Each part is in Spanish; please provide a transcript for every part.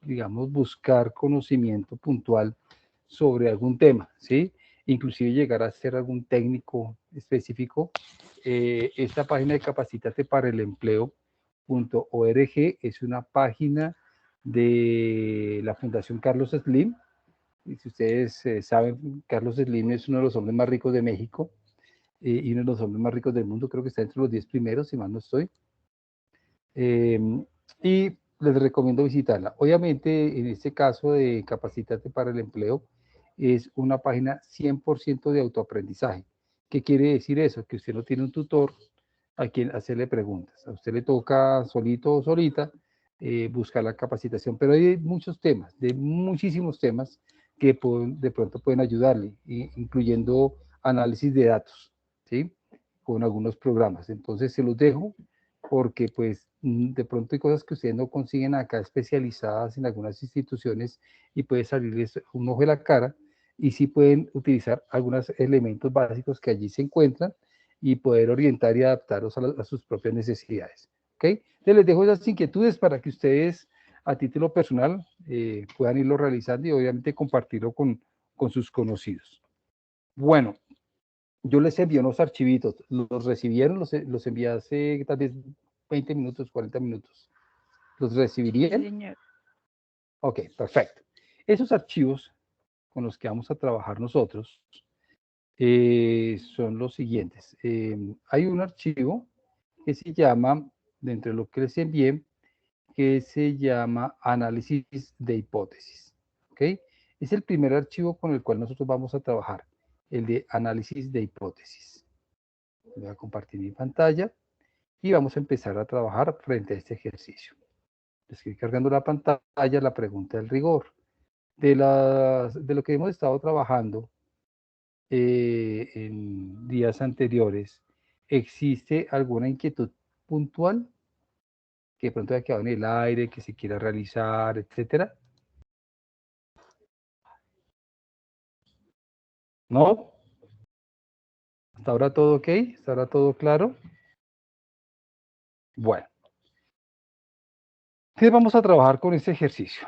digamos, buscar conocimiento puntual sobre algún tema, ¿sí? Inclusive llegar a ser algún técnico específico. Esta página de Capacítate para el Empleo.org es una página de la Fundación Carlos Slim. Y si ustedes saben, Carlos Slim es uno de los hombres más ricos de México y uno de los hombres más ricos del mundo, creo que está entre los 10 primeros, si mal no estoy. Y les recomiendo visitarla. Obviamente, en este caso de Capacítate para el Empleo, es una página 100% de autoaprendizaje. ¿Qué quiere decir eso? Que usted no tiene un tutor a quien hacerle preguntas. A usted le toca solito o solita buscar la capacitación, pero hay muchos temas, de muchísimos temas que de pronto pueden ayudarle, incluyendo análisis de datos, ¿sí? Con algunos programas. Entonces se los dejo porque pues de pronto hay cosas que ustedes no consiguen acá especializadas en algunas instituciones y puede salirles un ojo de la cara y sí pueden utilizar algunos elementos básicos que allí se encuentran y poder orientar y adaptarlos a sus propias necesidades. ¿Ok? Entonces les dejo esas inquietudes para que ustedes a título personal puedan irlo realizando y obviamente compartirlo con sus conocidos. Bueno, yo les envié unos archivitos, los recibieron, los envié hace tal vez 20 minutos, 40 minutos. ¿Los recibirían? Sí, señor. Ok, perfecto. Esos archivos con los que vamos a trabajar nosotros son los siguientes. Hay un archivo que se llama, dentro de lo que les envié, que se llama análisis de hipótesis. ¿Ok? Es el primer archivo con el cual nosotros vamos a trabajar, el de análisis de hipótesis. Voy a compartir mi pantalla y vamos a empezar a trabajar frente a este ejercicio. Estoy cargando la pantalla, la pregunta del rigor. De lo que hemos estado trabajando en días anteriores, ¿existe alguna inquietud puntual que de pronto haya quedado en el aire, que se quiera realizar, etcétera? ¿No? ¿Hasta ahora todo ok? ¿Hasta ahora todo claro? Bueno, ¿qué vamos a trabajar con este ejercicio?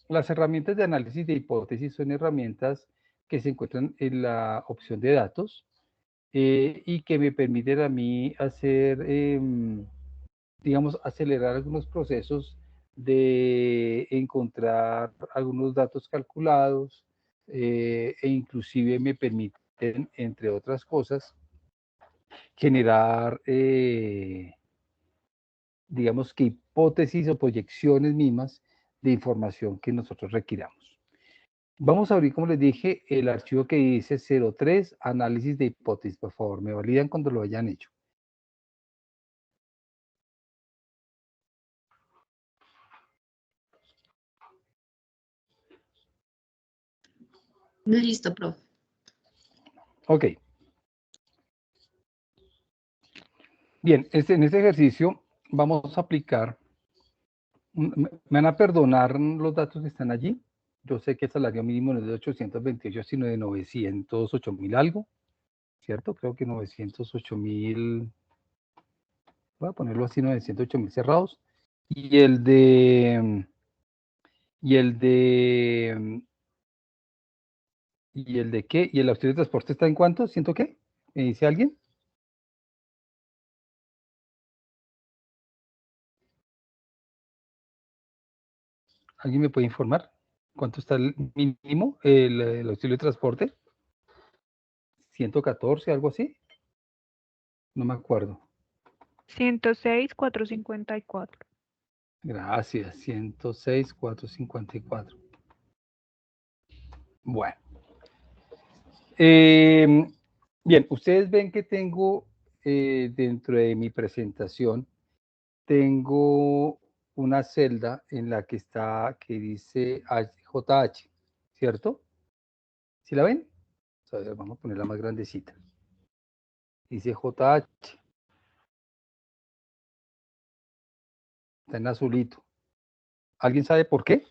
Las herramientas de análisis de hipótesis son herramientas que se encuentran en la opción de datos y que me permiten a mí hacer, digamos, acelerar algunos procesos de encontrar algunos datos calculados e inclusive me permiten, entre otras cosas, generar, digamos que hipótesis o proyecciones mismas de información que nosotros requiramos. Vamos a abrir, como les dije, el archivo que dice 03, análisis de hipótesis. Por favor, me validan cuando lo hayan hecho. Listo, profe. Ok. Bien, en este ejercicio vamos a aplicar, me van a perdonar los datos que están allí. Yo sé que el salario mínimo no es de 828, sino de 908.000 algo, ¿cierto? Creo que 908.000, voy a ponerlo así, 908.000 cerrados. Y el de, y el de, ¿y el de qué? ¿Y el auxilio de transporte está en cuánto? ¿Siento qué? ¿Me dice alguien? ¿Alguien me puede informar? ¿Cuánto está el mínimo, el auxilio de transporte? 114, algo así. No me acuerdo. 106,454. Gracias, 106,454. Bueno. Bien, ustedes ven que tengo dentro de mi presentación, tengo una celda en la que está, que dice JH, ¿cierto? ¿Sí la ven? A ver, vamos a ponerla más grandecita. Dice JH. Está en azulito. ¿Alguien sabe por qué?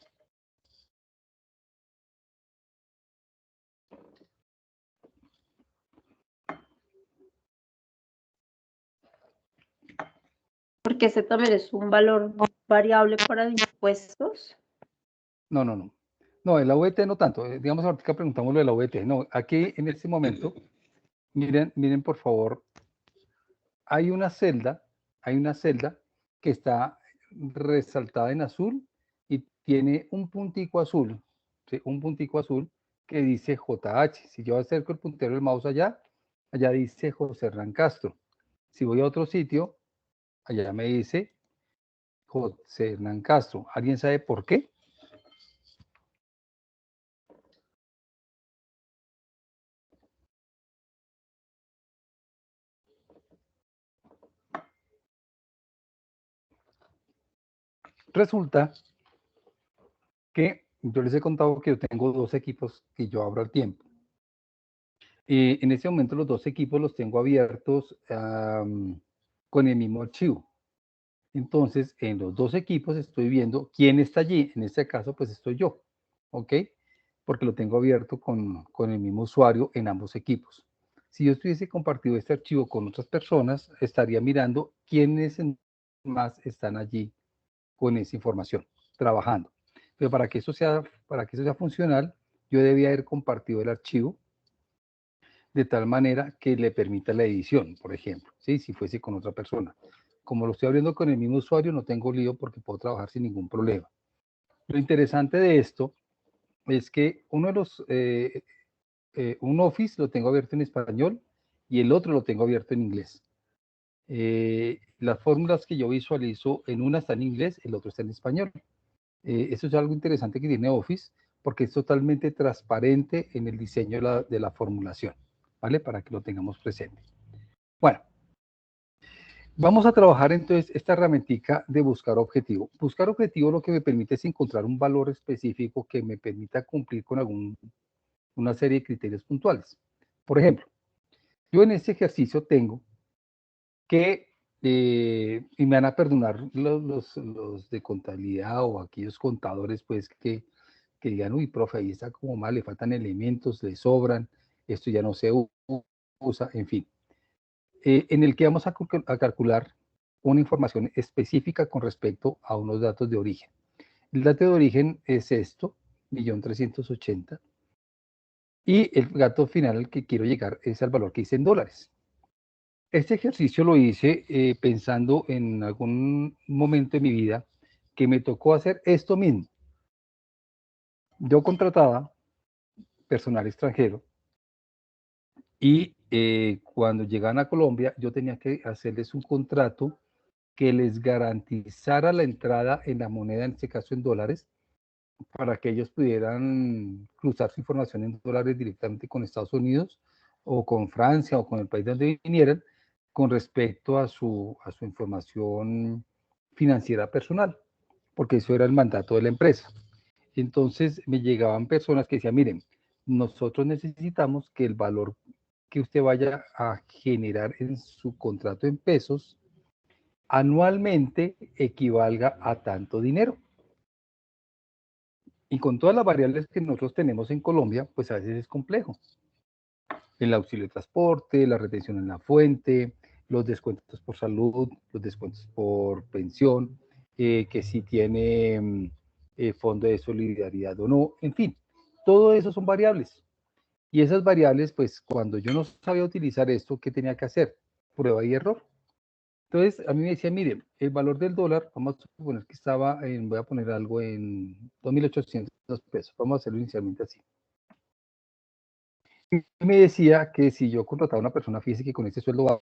Porque ese también es un valor variable para impuestos? No, no, no. No, el AVT no tanto. Digamos, ahorita preguntamos lo del AVT. No, aquí en este momento, miren por favor, hay una celda que está resaltada en azul y tiene un puntico azul, ¿sí? Un puntico azul que dice JH. Si yo acerco el puntero del mouse allá, allá dice José Hernán Castro. Si voy a otro sitio, allá me dice José Hernán Castro. ¿Alguien sabe por qué? Resulta que yo les he contado que yo tengo dos equipos que yo abro al tiempo. En este momento los dos equipos los tengo abiertos con el mismo archivo. Entonces, en los dos equipos estoy viendo quién está allí. En este caso, pues estoy yo, ¿ok? Porque lo tengo abierto con el mismo usuario en ambos equipos. Si yo estuviese compartido este archivo con otras personas, estaría mirando quiénes más están allí con esa información, trabajando. Pero para que eso sea funcional, yo debía haber compartido el archivo de tal manera que le permita la edición, por ejemplo, ¿sí? Si fuese con otra persona. Como lo estoy abriendo con el mismo usuario, no tengo lío porque puedo trabajar sin ningún problema. Lo interesante de esto es que uno de los, un Office lo tengo abierto en español y el otro lo tengo abierto en inglés. Las fórmulas que yo visualizo en una está en inglés, el otro está en español. Eso es algo interesante que tiene Office porque es totalmente transparente en el diseño de la formulación, ¿vale? Para que lo tengamos presente. Bueno, vamos a trabajar entonces esta herramientica de buscar objetivo. Buscar objetivo lo que me permite es encontrar un valor específico que me permita cumplir con una serie de criterios puntuales. Por ejemplo, yo en este ejercicio tengo que, y me van a perdonar los de contabilidad o aquellos contadores pues que digan, uy, profe, ahí está como mal, le faltan elementos, le sobran, esto ya no se usa, en fin. En el que vamos a calcular una información específica con respecto a unos datos de origen. El dato de origen es esto, 1.380.000, y el dato final al que quiero llegar es al valor que hice en dólares. Este ejercicio lo hice pensando en algún momento de mi vida que me tocó hacer esto mismo. Yo contrataba personal extranjero y cuando llegaban a Colombia yo tenía que hacerles un contrato que les garantizara la entrada en la moneda, en este caso en dólares, para que ellos pudieran cruzar su información en dólares directamente con Estados Unidos o con Francia o con el país donde vinieran con respecto a su información financiera personal, porque eso era el mandato de la empresa. Entonces me llegaban personas que decían, miren, nosotros necesitamos que el valor que usted vaya a generar en su contrato en pesos anualmente equivalga a tanto dinero. Y con todas las variables que nosotros tenemos en Colombia, pues a veces es complejo. El auxilio de transporte, la retención en la fuente, los descuentos por salud, los descuentos por pensión, que si tiene fondo de solidaridad o no, en fin, todo eso son variables. Y esas variables, pues cuando yo no sabía utilizar esto, ¿qué tenía que hacer? Prueba y error. Entonces, a mí me decía, miren, el valor del dólar, vamos a suponer que estaba en, voy a poner algo en 2.800 pesos, vamos a hacerlo inicialmente así. Y me decía que si yo contrataba a una persona física y con ese sueldo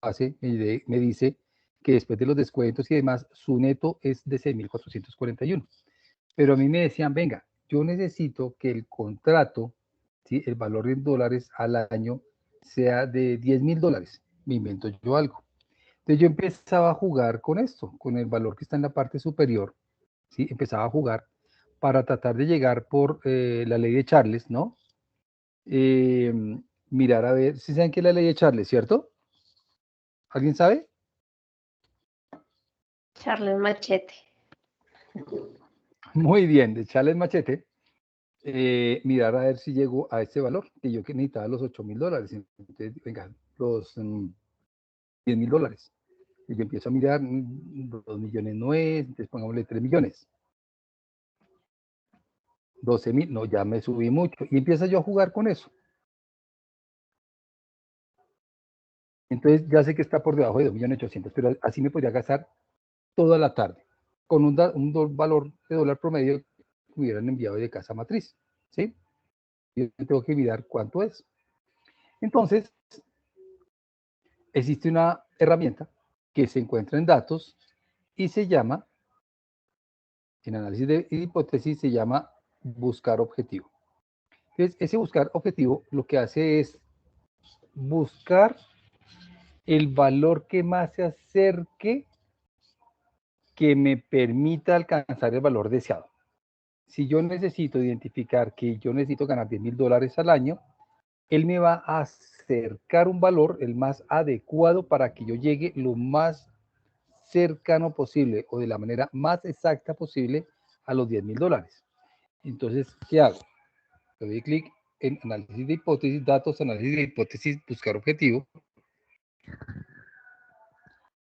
base, me dice que después de los descuentos y demás, su neto es de 6.441. Pero a mí me decían, venga, yo necesito que el contrato, ¿sí? El valor en dólares al año sea de $10.000. Me invento yo algo. Entonces yo empezaba a jugar con esto, con el valor que está en la parte superior, ¿sí? Empezaba a jugar para tratar de llegar por la ley de Charles, ¿no? Eh, mirar a ver, si saben qué es la ley de Charles, ¿cierto? ¿Alguien sabe? Charles Machete. Muy bien, de Charles Machete, mirar a ver si llego a este valor, que yo que necesitaba los $8.000, entonces, venga, los $10.000. Y yo empiezo a mirar, 2 millones no es, entonces pongámosle 3 millones. 12.000, no, ya me subí mucho. Y empiezo yo a jugar con eso. Entonces ya sé que está por debajo de 2.800.000, pero así me podría gastar toda la tarde, con un valor de dólar promedio que hubieran enviado de casa matriz, ¿sí? Yo tengo que mirar cuánto es. Entonces, existe una herramienta que se encuentra en datos y se llama, en análisis de hipótesis, se llama buscar objetivo. Entonces, ese buscar objetivo lo que hace es buscar el valor que más se acerque, que me permita alcanzar el valor deseado. Si yo necesito identificar que yo necesito ganar $10.000 al año, él me va a acercar un valor, el más adecuado para que yo llegue lo más cercano posible o de la manera más exacta posible a los $10.000. Entonces, ¿qué hago? Le doy clic en análisis de hipótesis, datos, análisis de hipótesis, buscar objetivo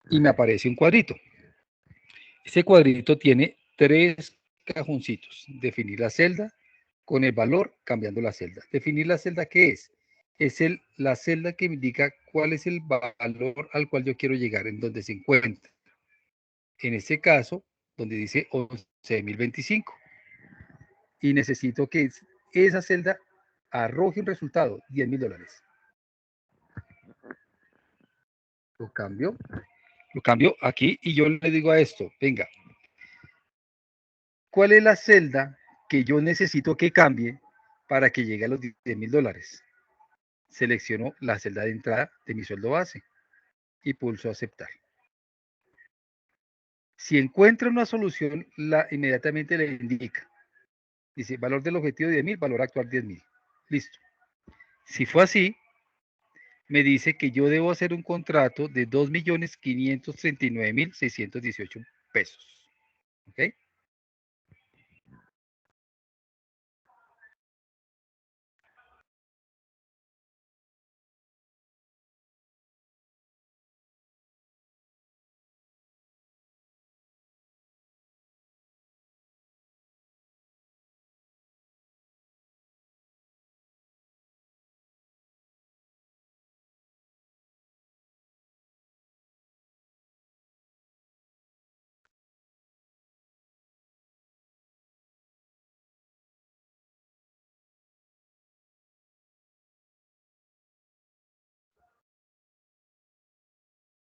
y me aparece un cuadrito. Ese cuadrito tiene 3 cajoncitos. Definir la celda, con el valor cambiando la celda. Definir la celda, ¿qué es? Es la celda que me indica cuál es el valor al cual yo quiero llegar, en donde se encuentra. En este caso, donde dice 11.025. Y necesito que esa celda arroje un resultado, $10.000. Lo cambio aquí y yo le digo a esto, venga, ¿cuál es la celda que yo necesito que cambie para que llegue a los $10.000? Selecciono la celda de entrada de mi sueldo base y pulso aceptar. Si encuentra una solución, inmediatamente le indica. Dice, valor del objetivo 10.000, valor actual 10.000. Listo. Si fue así, me dice que yo debo hacer un contrato de 2.539.618 pesos. ¿Ok?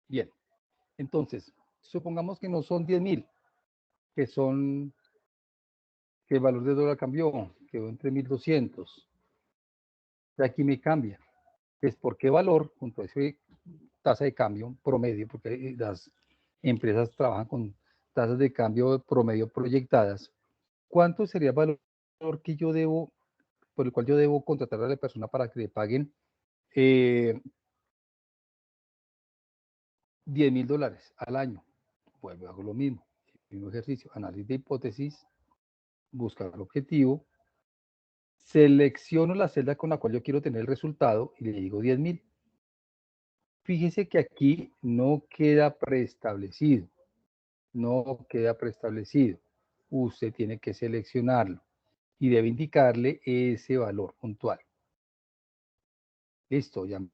Bien. Entonces, supongamos que no son 10.000, que que el valor de dólar cambió, quedó entre 1.200. Y aquí me cambia. Es por qué valor, junto a ese tasa de cambio promedio, porque las empresas trabajan con tasas de cambio promedio proyectadas. ¿Cuánto sería el valor que yo debo, por el cual yo debo contratar a la persona para que le paguen $10.000 al año? Pues hago lo mismo, el mismo ejercicio, análisis de hipótesis, buscar el objetivo, selecciono la celda con la cual yo quiero tener el resultado y le digo 10.000. Fíjese que aquí no queda preestablecido. No queda preestablecido. Usted tiene que seleccionarlo y debe indicarle ese valor puntual. Listo, ya me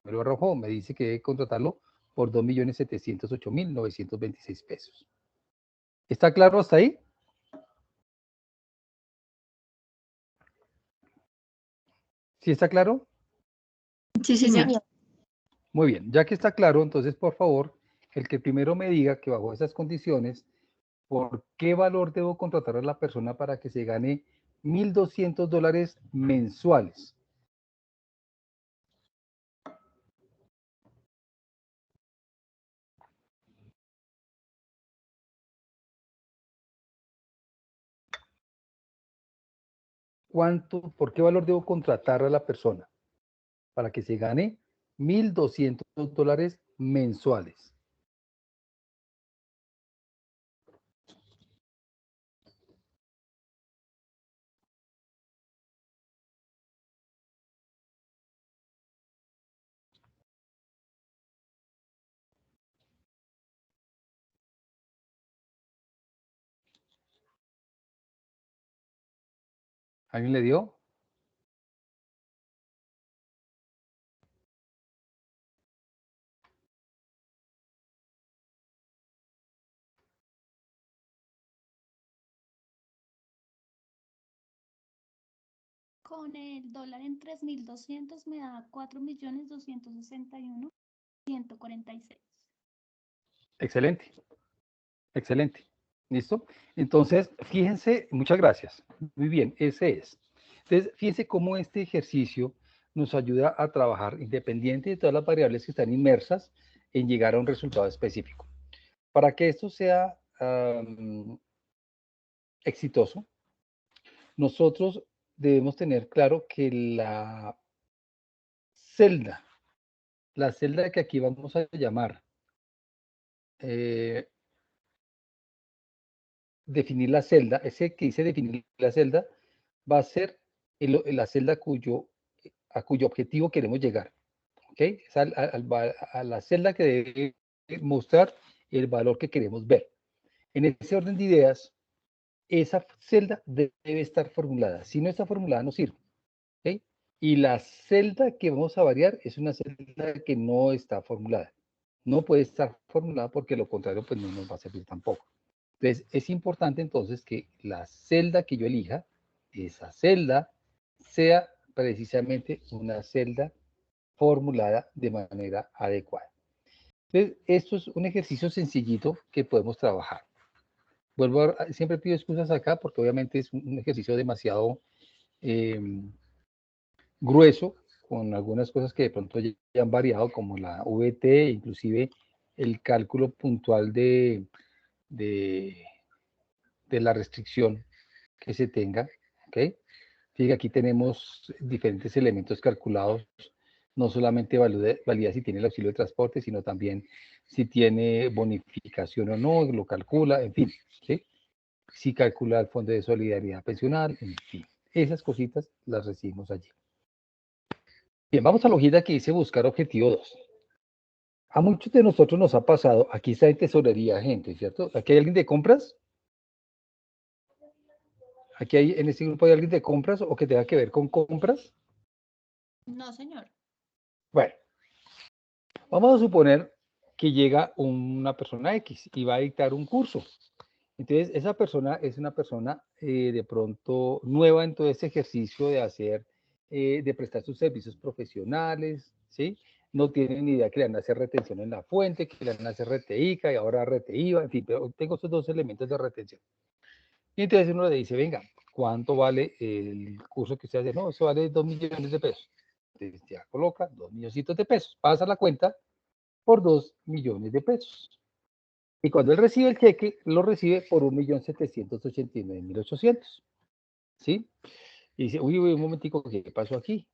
lo arrojó. Me dice que debe contratarlo por 2.708.926 pesos. ¿Está claro hasta ahí? ¿Sí está claro? Sí, señor. Muy bien, ya que está claro, entonces por favor, el que primero me diga que bajo esas condiciones, ¿por qué valor debo contratar a la persona para que se gane $1.200 mensuales? ¿Por qué valor debo contratar a la persona para que se gane $1.200 mensuales? ¿Alguien le dio? Con el dólar en 3.200 me da 4.261.146. Excelente, excelente. ¿Listo? Entonces, fíjense, muchas gracias. Muy bien, ese es. Entonces, fíjense cómo este ejercicio nos ayuda a trabajar independiente de todas las variables que están inmersas en llegar a un resultado específico. Para que esto sea exitoso, nosotros debemos tener claro que la celda que aquí vamos a llamar definir la celda, ese que dice definir la celda, va a ser la celda a cuyo objetivo queremos llegar. ¿Ok? Es a la celda que debe mostrar el valor que queremos ver. En ese orden de ideas, esa celda debe estar formulada. Si no está formulada, no sirve. ¿Ok? Y la celda que vamos a variar es una celda que no está formulada. No puede estar formulada porque lo contrario pues no nos va a servir tampoco. Entonces es importante entonces que la celda que yo elija, esa celda, sea precisamente una celda formulada de manera adecuada. Entonces, esto es un ejercicio sencillito que podemos trabajar. Siempre pido excusas acá porque obviamente es un ejercicio demasiado grueso, con algunas cosas que de pronto ya han variado, como la VT, inclusive el cálculo puntual de la restricción que se tenga. ¿Ok? Fíjate, aquí tenemos diferentes elementos calculados, no solamente valida si tiene el auxilio de transporte, sino también si tiene bonificación o no, lo calcula, en fin, ¿sí? Si calcula el fondo de solidaridad pensional, en fin, esas cositas las recibimos allí. Bien, vamos a la hojita que dice buscar objetivo 2. A muchos de nosotros nos ha pasado, aquí está en tesorería, gente, ¿cierto? ¿Aquí hay alguien de compras? ¿Aquí hay, en este grupo hay alguien de compras o que tenga que ver con compras? No, señor. Bueno, vamos a suponer que llega una persona X y va a dictar un curso. Entonces, esa persona es una persona de pronto nueva en todo este ejercicio de hacer, de prestar sus servicios profesionales, ¿sí? No tiene ni idea que le van a hacer retención en la fuente, que le van a hacer RTICA y ahora RTIVA, en fin, pero tengo estos dos elementos de retención. Y entonces uno le dice, venga, ¿cuánto vale el curso que usted hace? No, eso vale 2 millones de pesos. Entonces ya coloca 2 milloncitos de pesos, pasa la cuenta por 2 millones de pesos. Y cuando él recibe el cheque, lo recibe por 1.789.800. ¿Sí? Y dice, uy, un momentico, ¿qué pasó aquí?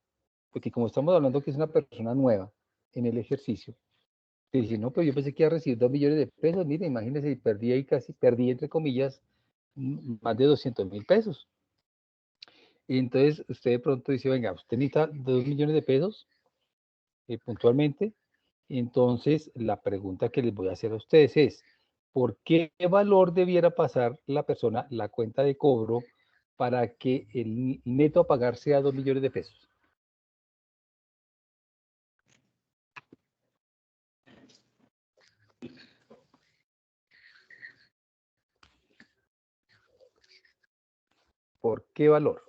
Porque como estamos hablando que es una persona nueva en el ejercicio, te dice, no, pero yo pensé que iba a recibir 2 millones de pesos. Mire, imagínese, perdí ahí perdí entre comillas, más de 200.000 pesos. Y entonces usted de pronto dice, venga, usted necesita 2 millones de pesos puntualmente. Entonces, la pregunta que les voy a hacer a ustedes es, ¿por qué valor debiera pasar la persona la cuenta de cobro para que el neto a pagar sea 2 millones de pesos? ¿Por qué valor?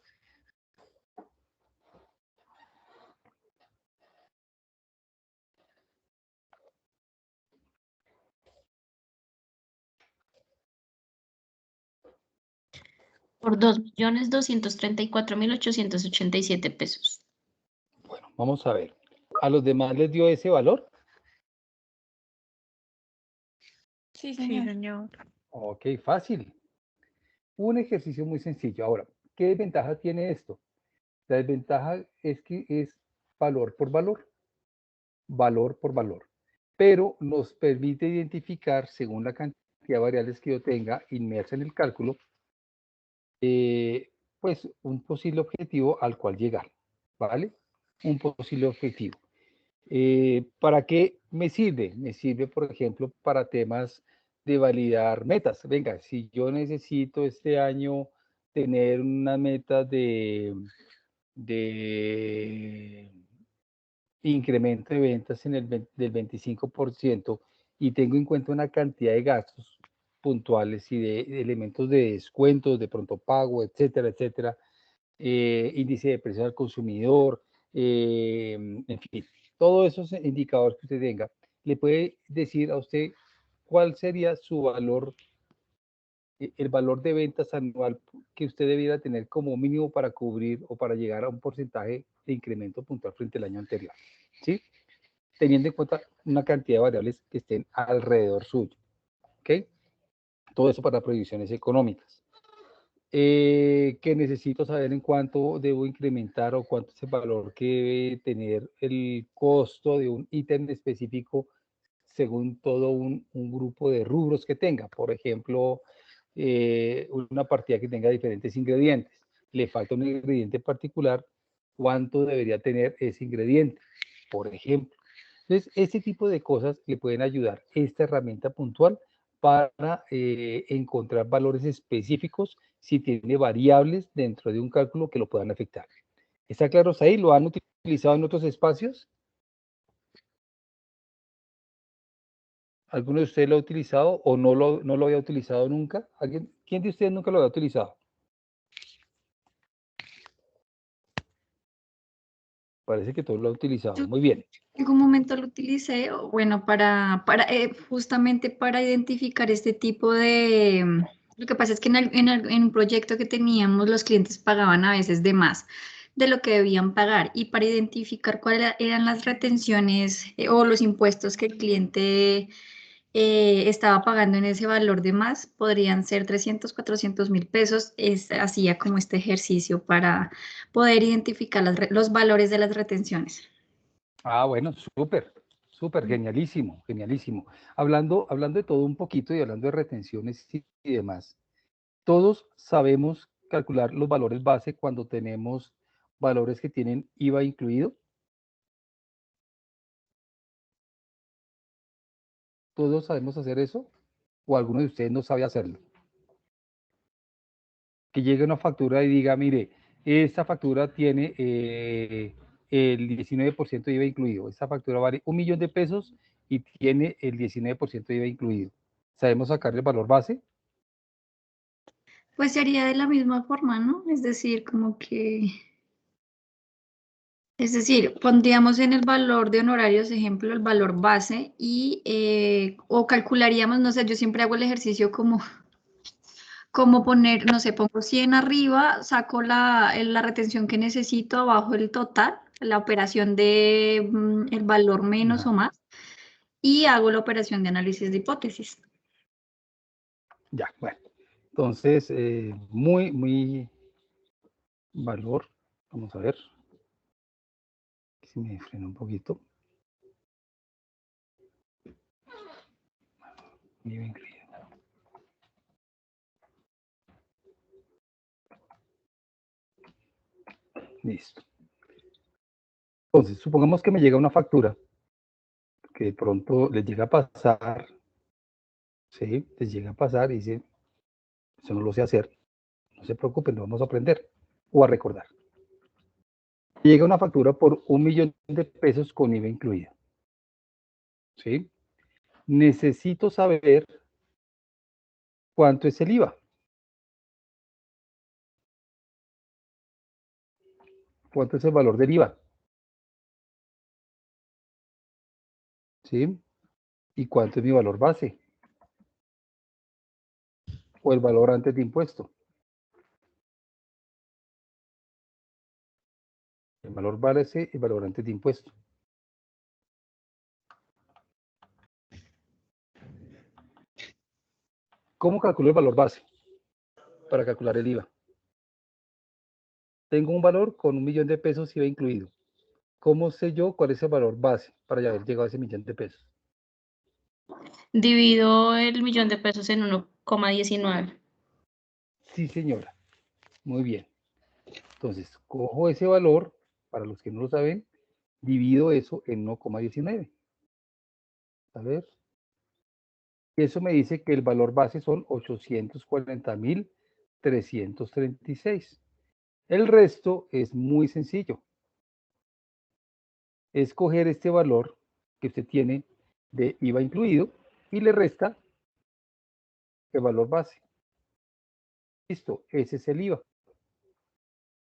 Por 2.234.887 pesos. Bueno, vamos a ver. ¿A los demás les dio ese valor? Sí, Sí, señor. señor. Ok, fácil. Un ejercicio muy sencillo. Ahora, ¿qué desventaja tiene esto? La desventaja es que es valor por valor. Valor por valor, pero nos permite identificar, según la cantidad de variables que yo tenga inmersa en el cálculo, pues un posible objetivo al cual llegar, ¿vale? Un posible objetivo. ¿Para qué me sirve? Me sirve, por ejemplo, para temas de validar metas. Venga, si yo necesito este año tener una meta de incremento de ventas del 25% y tengo en cuenta una cantidad de gastos puntuales y de elementos de descuentos, de pronto pago, etcétera, etcétera, índice de precio al consumidor, en fin, todos esos indicadores que usted tenga, le puede decir a usted cuál sería su valor, el valor de ventas anual que usted debiera tener como mínimo para cubrir o para llegar a un porcentaje de incremento puntual frente al año anterior, ¿sí? Teniendo en cuenta una cantidad de variables que estén alrededor suyo, ¿ok? Todo eso para proyecciones económicas. Que necesito saber en cuánto debo incrementar o cuánto es el valor que debe tener el costo de un ítem específico según todo un grupo de rubros que tenga. Por ejemplo, una partida que tenga diferentes ingredientes. Le falta un ingrediente particular, ¿cuánto debería tener ese ingrediente? Por ejemplo. Entonces, este tipo de cosas le pueden ayudar esta herramienta puntual para encontrar valores específicos si tiene variables dentro de un cálculo que lo puedan afectar. ¿Está claro ahí? ¿Lo han utilizado en otros espacios? ¿Alguno de ustedes lo ha utilizado o no lo había utilizado nunca? ¿Quién de ustedes nunca lo había utilizado? Parece que todos lo han utilizado. Muy bien. En algún momento lo utilicé, bueno, justamente para identificar este tipo de... Lo que pasa es que en un proyecto que teníamos, los clientes pagaban a veces de más de lo que debían pagar, y para identificar cuáles eran las retenciones o los impuestos que el cliente estaba pagando en ese valor de más, podrían ser 300, 400 mil pesos. Hacía como este ejercicio para poder identificar los valores de las retenciones. Ah, bueno, súper, súper, genialísimo, genialísimo. Hablando de todo un poquito y hablando de retenciones y demás, todos sabemos calcular los valores base cuando tenemos valores que tienen IVA incluido. ¿Todos sabemos hacer eso? ¿O alguno de ustedes no sabe hacerlo? Que llegue una factura y diga, mire, esta factura tiene el 19% de IVA incluido. Esta factura vale 1 millón de pesos y tiene el 19% de IVA incluido. ¿Sabemos sacar el valor base? Pues se haría de la misma forma, ¿no? Es decir, pondríamos en el valor de honorarios, ejemplo, el valor base o calcularíamos, no sé, yo siempre hago el ejercicio como poner, no sé, pongo 100 arriba, saco la retención que necesito abajo el total, la operación de el valor menos Ya, o más, y hago la operación de análisis de hipótesis. ya, bueno. Entonces, muy valor. Vamos a ver. Si me freno un poquito. IVA incluido. Listo. Entonces, supongamos que me llega una factura que de pronto les llega a pasar, ¿sí? Les llega a pasar y dicen, eso no lo sé hacer, no se preocupen, lo vamos a aprender o a recordar. Llega una factura por 1 millón de pesos con IVA incluido, ¿sí? Necesito saber cuánto es el IVA. ¿Cuánto es el valor del IVA? ¿Sí? ¿Y cuánto es mi valor base? O el valor antes de impuesto. El valor base y el valor antes de impuesto. ¿Cómo calculo el valor base para calcular el IVA? Tengo un valor con 1 millón de pesos IVA incluido. ¿Cómo sé yo cuál es el valor base para haber llegado a ese millón de pesos? Divido el millón de pesos en 1,19. Sí, señora. Muy bien. Entonces, cojo ese valor, para los que no lo saben, divido eso en 1,19. A ver. Eso me dice que el valor base son 336. El resto es muy sencillo. Es coger este valor que usted tiene de IVA incluido y le resta el valor base. Listo, ese es el IVA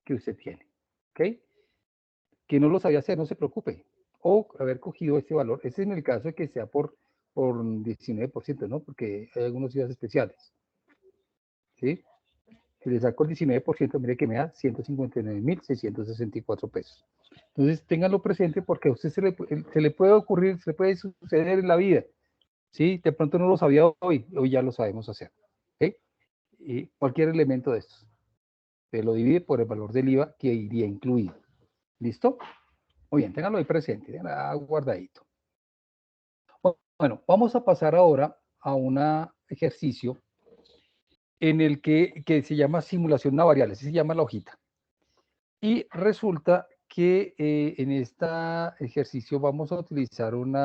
que usted tiene. ¿Ok? Que no lo sabía hacer, no se preocupe. O haber cogido este valor. Ese es en el caso de que sea por 19%, ¿no? Porque hay algunos IVAs especiales. ¿Sí? Si le saco el 19%, mire que me da 159.664 pesos. Entonces, ténganlo presente porque a usted se le puede ocurrir, se le puede suceder en la vida. ¿Sí? De pronto no lo sabía hoy ya lo sabemos hacer. ¿Okay? Y cualquier elemento de estos. Se lo divide por el valor del IVA que iría incluido. ¿Listo? Muy bien, ténganlo ahí presente, guardadito. Bueno, vamos a pasar ahora a un ejercicio en el que se llama simulación navarial, así se llama la hojita. Y resulta que en este ejercicio vamos a utilizar un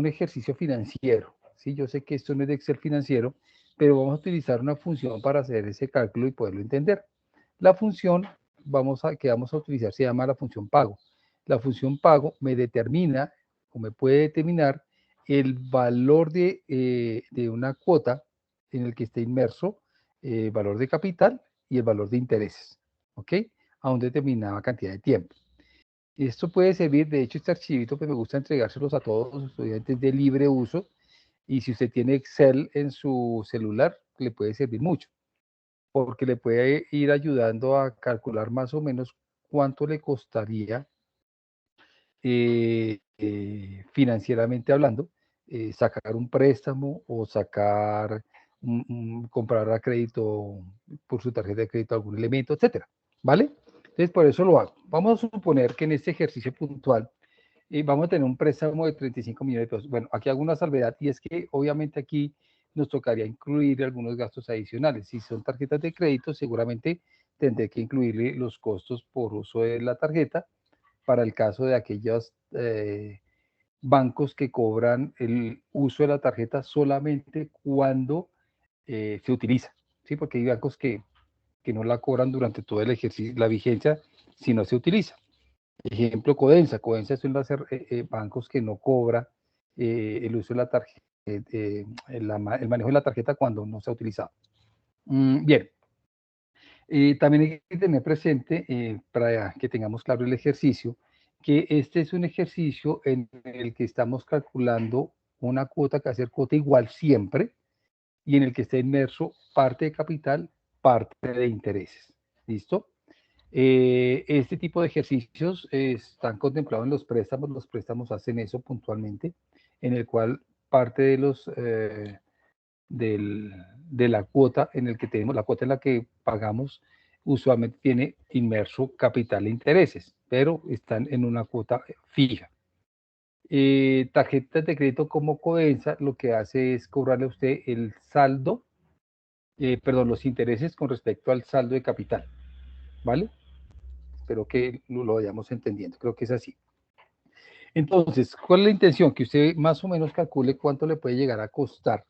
ejercicio financiero. ¿Sí? Yo sé que esto no es de Excel financiero, pero vamos a utilizar una función para hacer ese cálculo y poderlo entender. La función que vamos a utilizar se llama la función pago. La función pago me determina o me puede determinar el valor de una cuota en el que esté inmerso el valor de capital y el valor de intereses, ¿ok? A una determinada cantidad de tiempo. Esto puede servir, de hecho este archivito pues me gusta entregárselos a todos los estudiantes de libre uso y si usted tiene Excel en su celular le puede servir mucho porque le puede ir ayudando a calcular más o menos cuánto le costaría financieramente hablando sacar un préstamo o sacar comprar a crédito por su tarjeta de crédito algún elemento, etcétera, ¿vale? Entonces por eso lo hago. Vamos a suponer que en este ejercicio puntual vamos a tener un préstamo de 35 millones de pesos. Bueno, aquí hago una salvedad y es que obviamente aquí nos tocaría incluir algunos gastos adicionales. Si son tarjetas de crédito, seguramente tendré que incluirle los costos por uso de la tarjeta para el caso de aquellos bancos que cobran el uso de la tarjeta solamente cuando se utiliza, ¿sí? Porque hay bancos que no la cobran durante todo el ejercicio, la vigencia, si no se utiliza. Ejemplo, Codensa. Codensa es uno de los bancos que no cobra el uso de la tarjeta, el manejo de la tarjeta cuando no se ha utilizado. Bien. También hay que tener presente, para que tengamos claro el ejercicio, que este es un ejercicio en el que estamos calculando una cuota que va a ser cuota igual siempre y en el que está inmerso parte de capital, parte de intereses. ¿Listo? Este tipo de ejercicios están contemplados en los préstamos hacen eso puntualmente, en el cual parte de los de la cuota en el que tenemos, la cuota en la que pagamos, usualmente tiene inmerso capital e intereses, pero están en una cuota fija. Tarjetas de crédito como Codensa lo que hace es cobrarle a usted el saldo, perdón, los intereses con respecto al saldo de capital, ¿vale? Espero que lo vayamos entendiendo, creo que es así. Entonces, ¿cuál es la intención? Que usted más o menos calcule cuánto le puede llegar a costar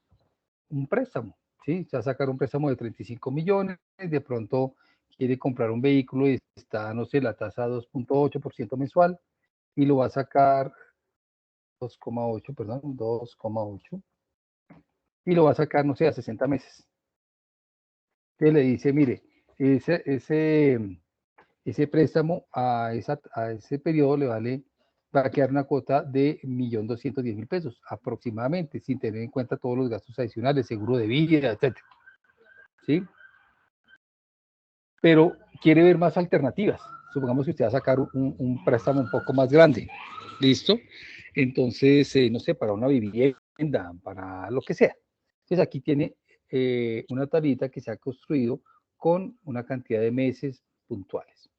un préstamo, ¿sí? Se va a sacar un préstamo de 35 millones, de pronto quiere comprar un vehículo y está, no sé, la tasa 2.8% mensual y lo va a sacar 2,8, perdón, 2,8 y lo va a sacar, no sé, a 60 meses. Entonces le dice, mire, ese préstamo a ese periodo le va a quedar una cuota de 1.210.000 pesos aproximadamente, sin tener en cuenta todos los gastos adicionales, seguro de vida, etc. ¿Sí? Pero quiere ver más alternativas. Supongamos que usted va a sacar un préstamo un poco más grande. ¿Listo? Entonces, no sé, para una vivienda, para lo que sea. Entonces aquí tiene una tablita que se ha construido con una cantidad de meses puntuales.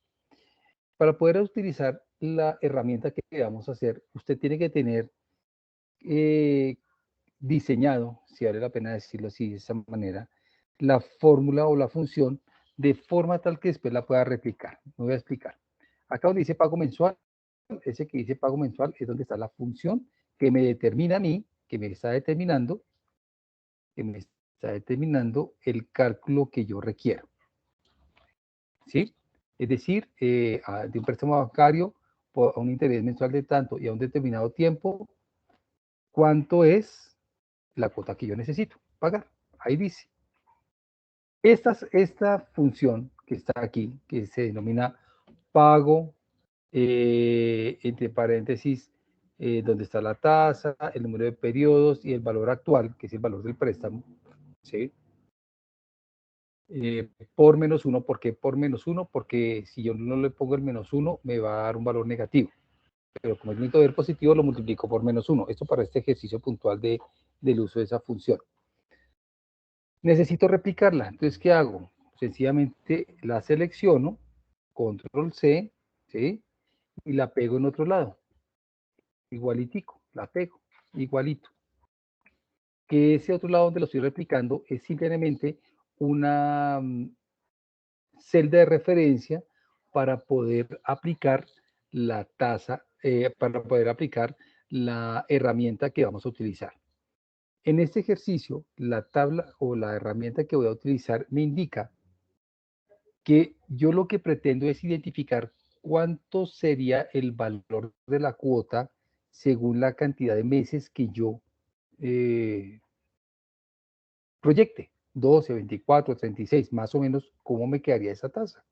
Para poder utilizar la herramienta que vamos a hacer, usted tiene que tener diseñado, si vale la pena decirlo así, de esa manera, la fórmula o la función de forma tal que después la pueda replicar. Me voy a explicar. Acá donde dice pago mensual, ese que dice pago mensual es donde está la función que me determina a mí, que me está determinando, que me está determinando el cálculo que yo requiero. ¿Sí? Es decir, de un préstamo bancario a un interés mensual de tanto y a un determinado tiempo, ¿cuánto es la cuota que yo necesito pagar? Ahí dice. Esta función que está aquí, que se denomina pago, entre paréntesis, donde está la tasa, el número de periodos y el valor actual, que es el valor del préstamo, ¿sí? Por -1, ¿por qué por -1? Porque si yo no le pongo el -1, me va a dar un valor negativo. Pero como es mi poder positivo, lo multiplico por -1. Esto para este ejercicio puntual del uso de esa función. Necesito replicarla. Entonces, ¿qué hago? Sencillamente la selecciono, control C, ¿sí? Y la pego en otro lado. Igualitico, la pego, igualito. Que ese otro lado donde lo estoy replicando es simplemente una celda de referencia para poder aplicar la tasa, para poder aplicar la herramienta que vamos a utilizar. En este ejercicio, la tabla o la herramienta que voy a utilizar me indica que yo lo que pretendo es identificar cuánto sería el valor de la cuota según la cantidad de meses que yo proyecte, 12, 24, 36, más o menos cómo me quedaría esa tasa.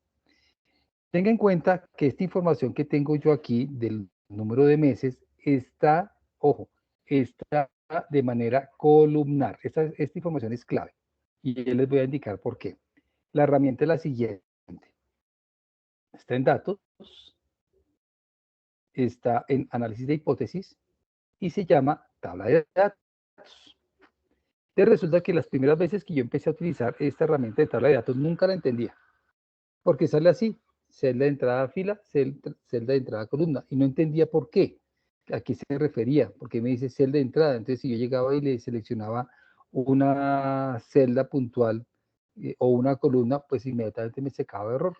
Tenga en cuenta que esta información que tengo yo aquí del número de meses está, ojo, está de manera columnar. Esta información es clave y yo les voy a indicar por qué. La herramienta es la siguiente. Está en datos, está en análisis de hipótesis y se llama tabla de datos. Entonces resulta que las primeras veces que yo empecé a utilizar esta herramienta de tabla de datos nunca la entendía, porque sale así, celda de entrada a fila, celda de entrada a columna, y no entendía por qué, a qué se refería, porque me dice celda de entrada. Entonces si yo llegaba y le seleccionaba una celda puntual o una columna, pues inmediatamente me secaba de error.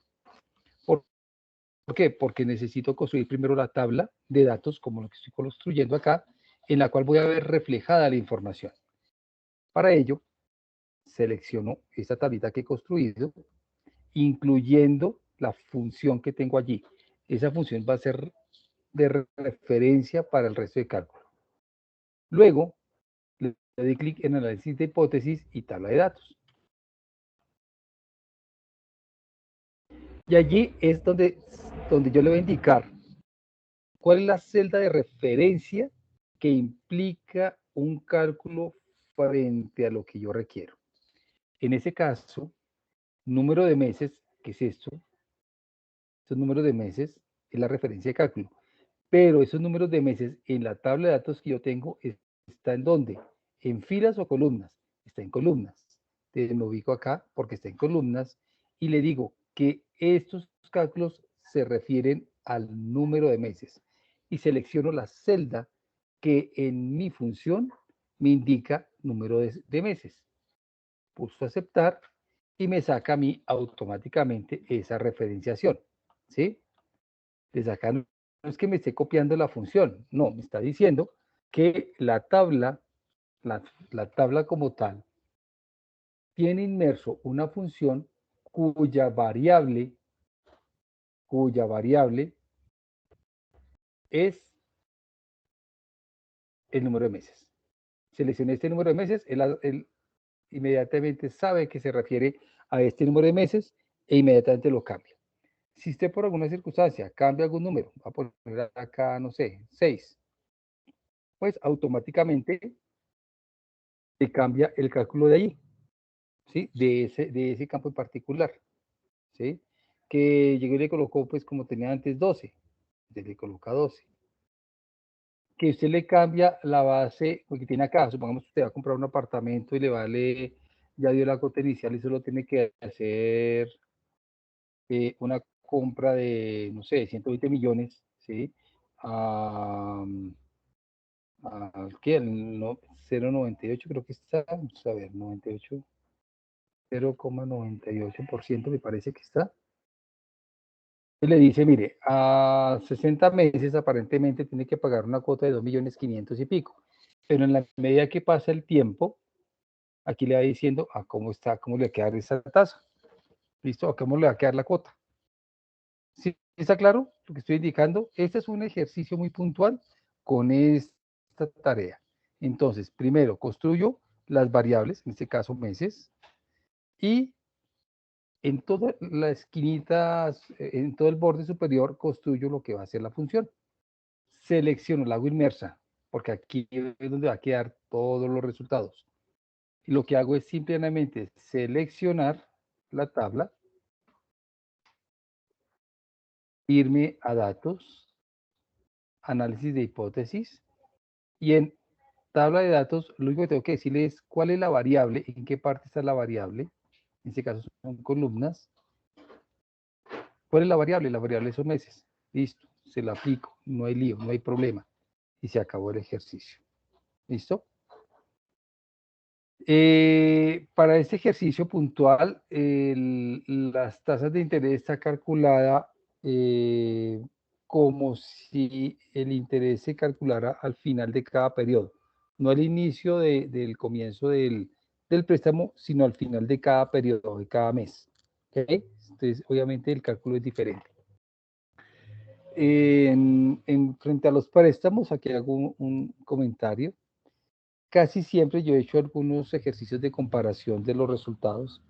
¿Por qué? Porque necesito construir primero la tabla de datos, como lo que estoy construyendo acá, en la cual voy a ver reflejada la información. Para ello, selecciono esta tablita que he construido, incluyendo la función que tengo allí. Esa función va a ser de referencia para el resto de cálculo. Luego, le doy clic en análisis de hipótesis y tabla de datos. Y allí es donde yo le voy a indicar cuál es la celda de referencia que implica un cálculo frente a lo que yo requiero. En ese caso, número de meses, ¿qué es esto? Estos números de meses es la referencia de cálculo. Pero esos números de meses en la tabla de datos que yo tengo, ¿está en dónde? ¿En filas o columnas? Está en columnas. Entonces me ubico acá porque está en columnas y le digo que estos cálculos se refieren al número de meses y selecciono la celda que en mi función me indica número de meses. Pulso aceptar y me saca a mí automáticamente esa referenciación, ¿sí? Desde acá no es que me esté copiando la función, no, me está diciendo que la tabla como tal tiene inmerso una función cuya variable es el número de meses. Seleccioné este número de meses, él inmediatamente sabe que se refiere a este número de meses e inmediatamente lo cambia. Si usted por alguna circunstancia cambia algún número, va a poner acá, no sé, 6, pues automáticamente se cambia el cálculo de allí, ¿sí? De ese campo en particular, ¿sí? Que llegué y le colocó, pues como tenía antes 12, le coloca 12. Que usted le cambia la base, porque tiene acá, supongamos que usted va a comprar un apartamento y le vale, ya dio la cuota inicial y solo tiene que hacer una compra de, no sé, 120 millones, ¿sí? ¿Qué? No, 0,98 creo que está, vamos a ver, 98, 0,98% me parece que está. Y le dice, mire, a 60 meses aparentemente tiene que pagar una cuota de 2.500.000 y pico, pero en la medida que pasa el tiempo, aquí le va diciendo a cómo está, cómo le va a quedar esa tasa. ¿Listo? A cómo le va a quedar la cuota. ¿Sí está claro lo que estoy indicando? Este es un ejercicio muy puntual con esta tarea. Entonces, primero construyo las variables, en este caso meses, y en todas las esquinitas, en todo el borde superior, construyo lo que va a ser la función. Selecciono, la hago inmersa, porque aquí es donde va a quedar todos los resultados. Y lo que hago es simplemente seleccionar la tabla, irme a datos, análisis de hipótesis, y en tabla de datos, lo único que tengo que decirle es cuál es la variable, en qué parte está la variable. En este caso son columnas. ¿Cuál es la variable? La variable son meses. Listo, se la aplico, no hay lío, no hay problema. Y se acabó el ejercicio. ¿Listo? Para este ejercicio puntual, las tasas de interés está calculada como si el interés se calculara al final de cada periodo, no al inicio del comienzo del préstamo, sino al final de cada periodo, de cada mes. ¿Okay? Entonces, obviamente el cálculo es diferente. Frente a los préstamos, aquí hago un comentario. Casi siempre yo he hecho algunos ejercicios de comparación de los resultados.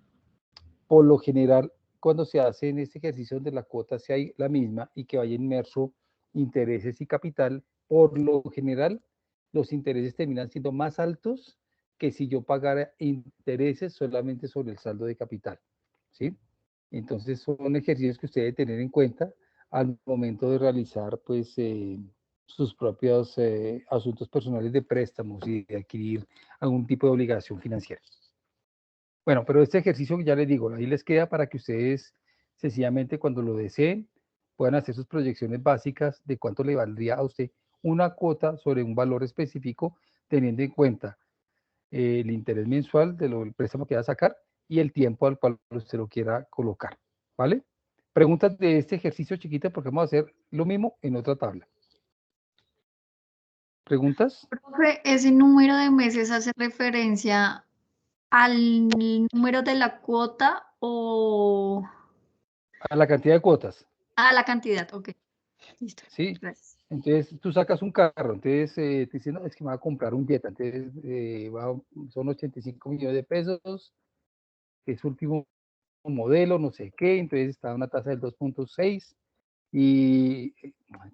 Por lo general, cuando se hace en este ejercicio donde la cuota sea la misma y que vaya inmerso intereses y capital, por lo general los intereses terminan siendo más altos que si yo pagara intereses solamente sobre el saldo de capital. ¿Sí? Entonces son ejercicios que usted debe tener en cuenta al momento de realizar pues sus propios asuntos personales de préstamos y de adquirir algún tipo de obligación financiera. Bueno, pero este ejercicio ya les digo, ahí les queda para que ustedes sencillamente cuando lo deseen puedan hacer sus proyecciones básicas de cuánto le valdría a usted una cuota sobre un valor específico, teniendo en cuenta el interés mensual del préstamo que va a sacar y el tiempo al cual usted lo quiera colocar, ¿vale? Preguntas de este ejercicio chiquita porque vamos a hacer lo mismo en otra tabla. ¿Preguntas? Profe, ¿ese número de meses hace referencia al número de la cuota o A la cantidad de cuotas, a la cantidad? Ok, listo. ¿sí? Gracias. Entonces tú sacas un carro, entonces te dicen, no, es que me va a comprar un Jetta, entonces son 85 millones de pesos, es último modelo, no sé qué, entonces está una tasa del 2.6 y,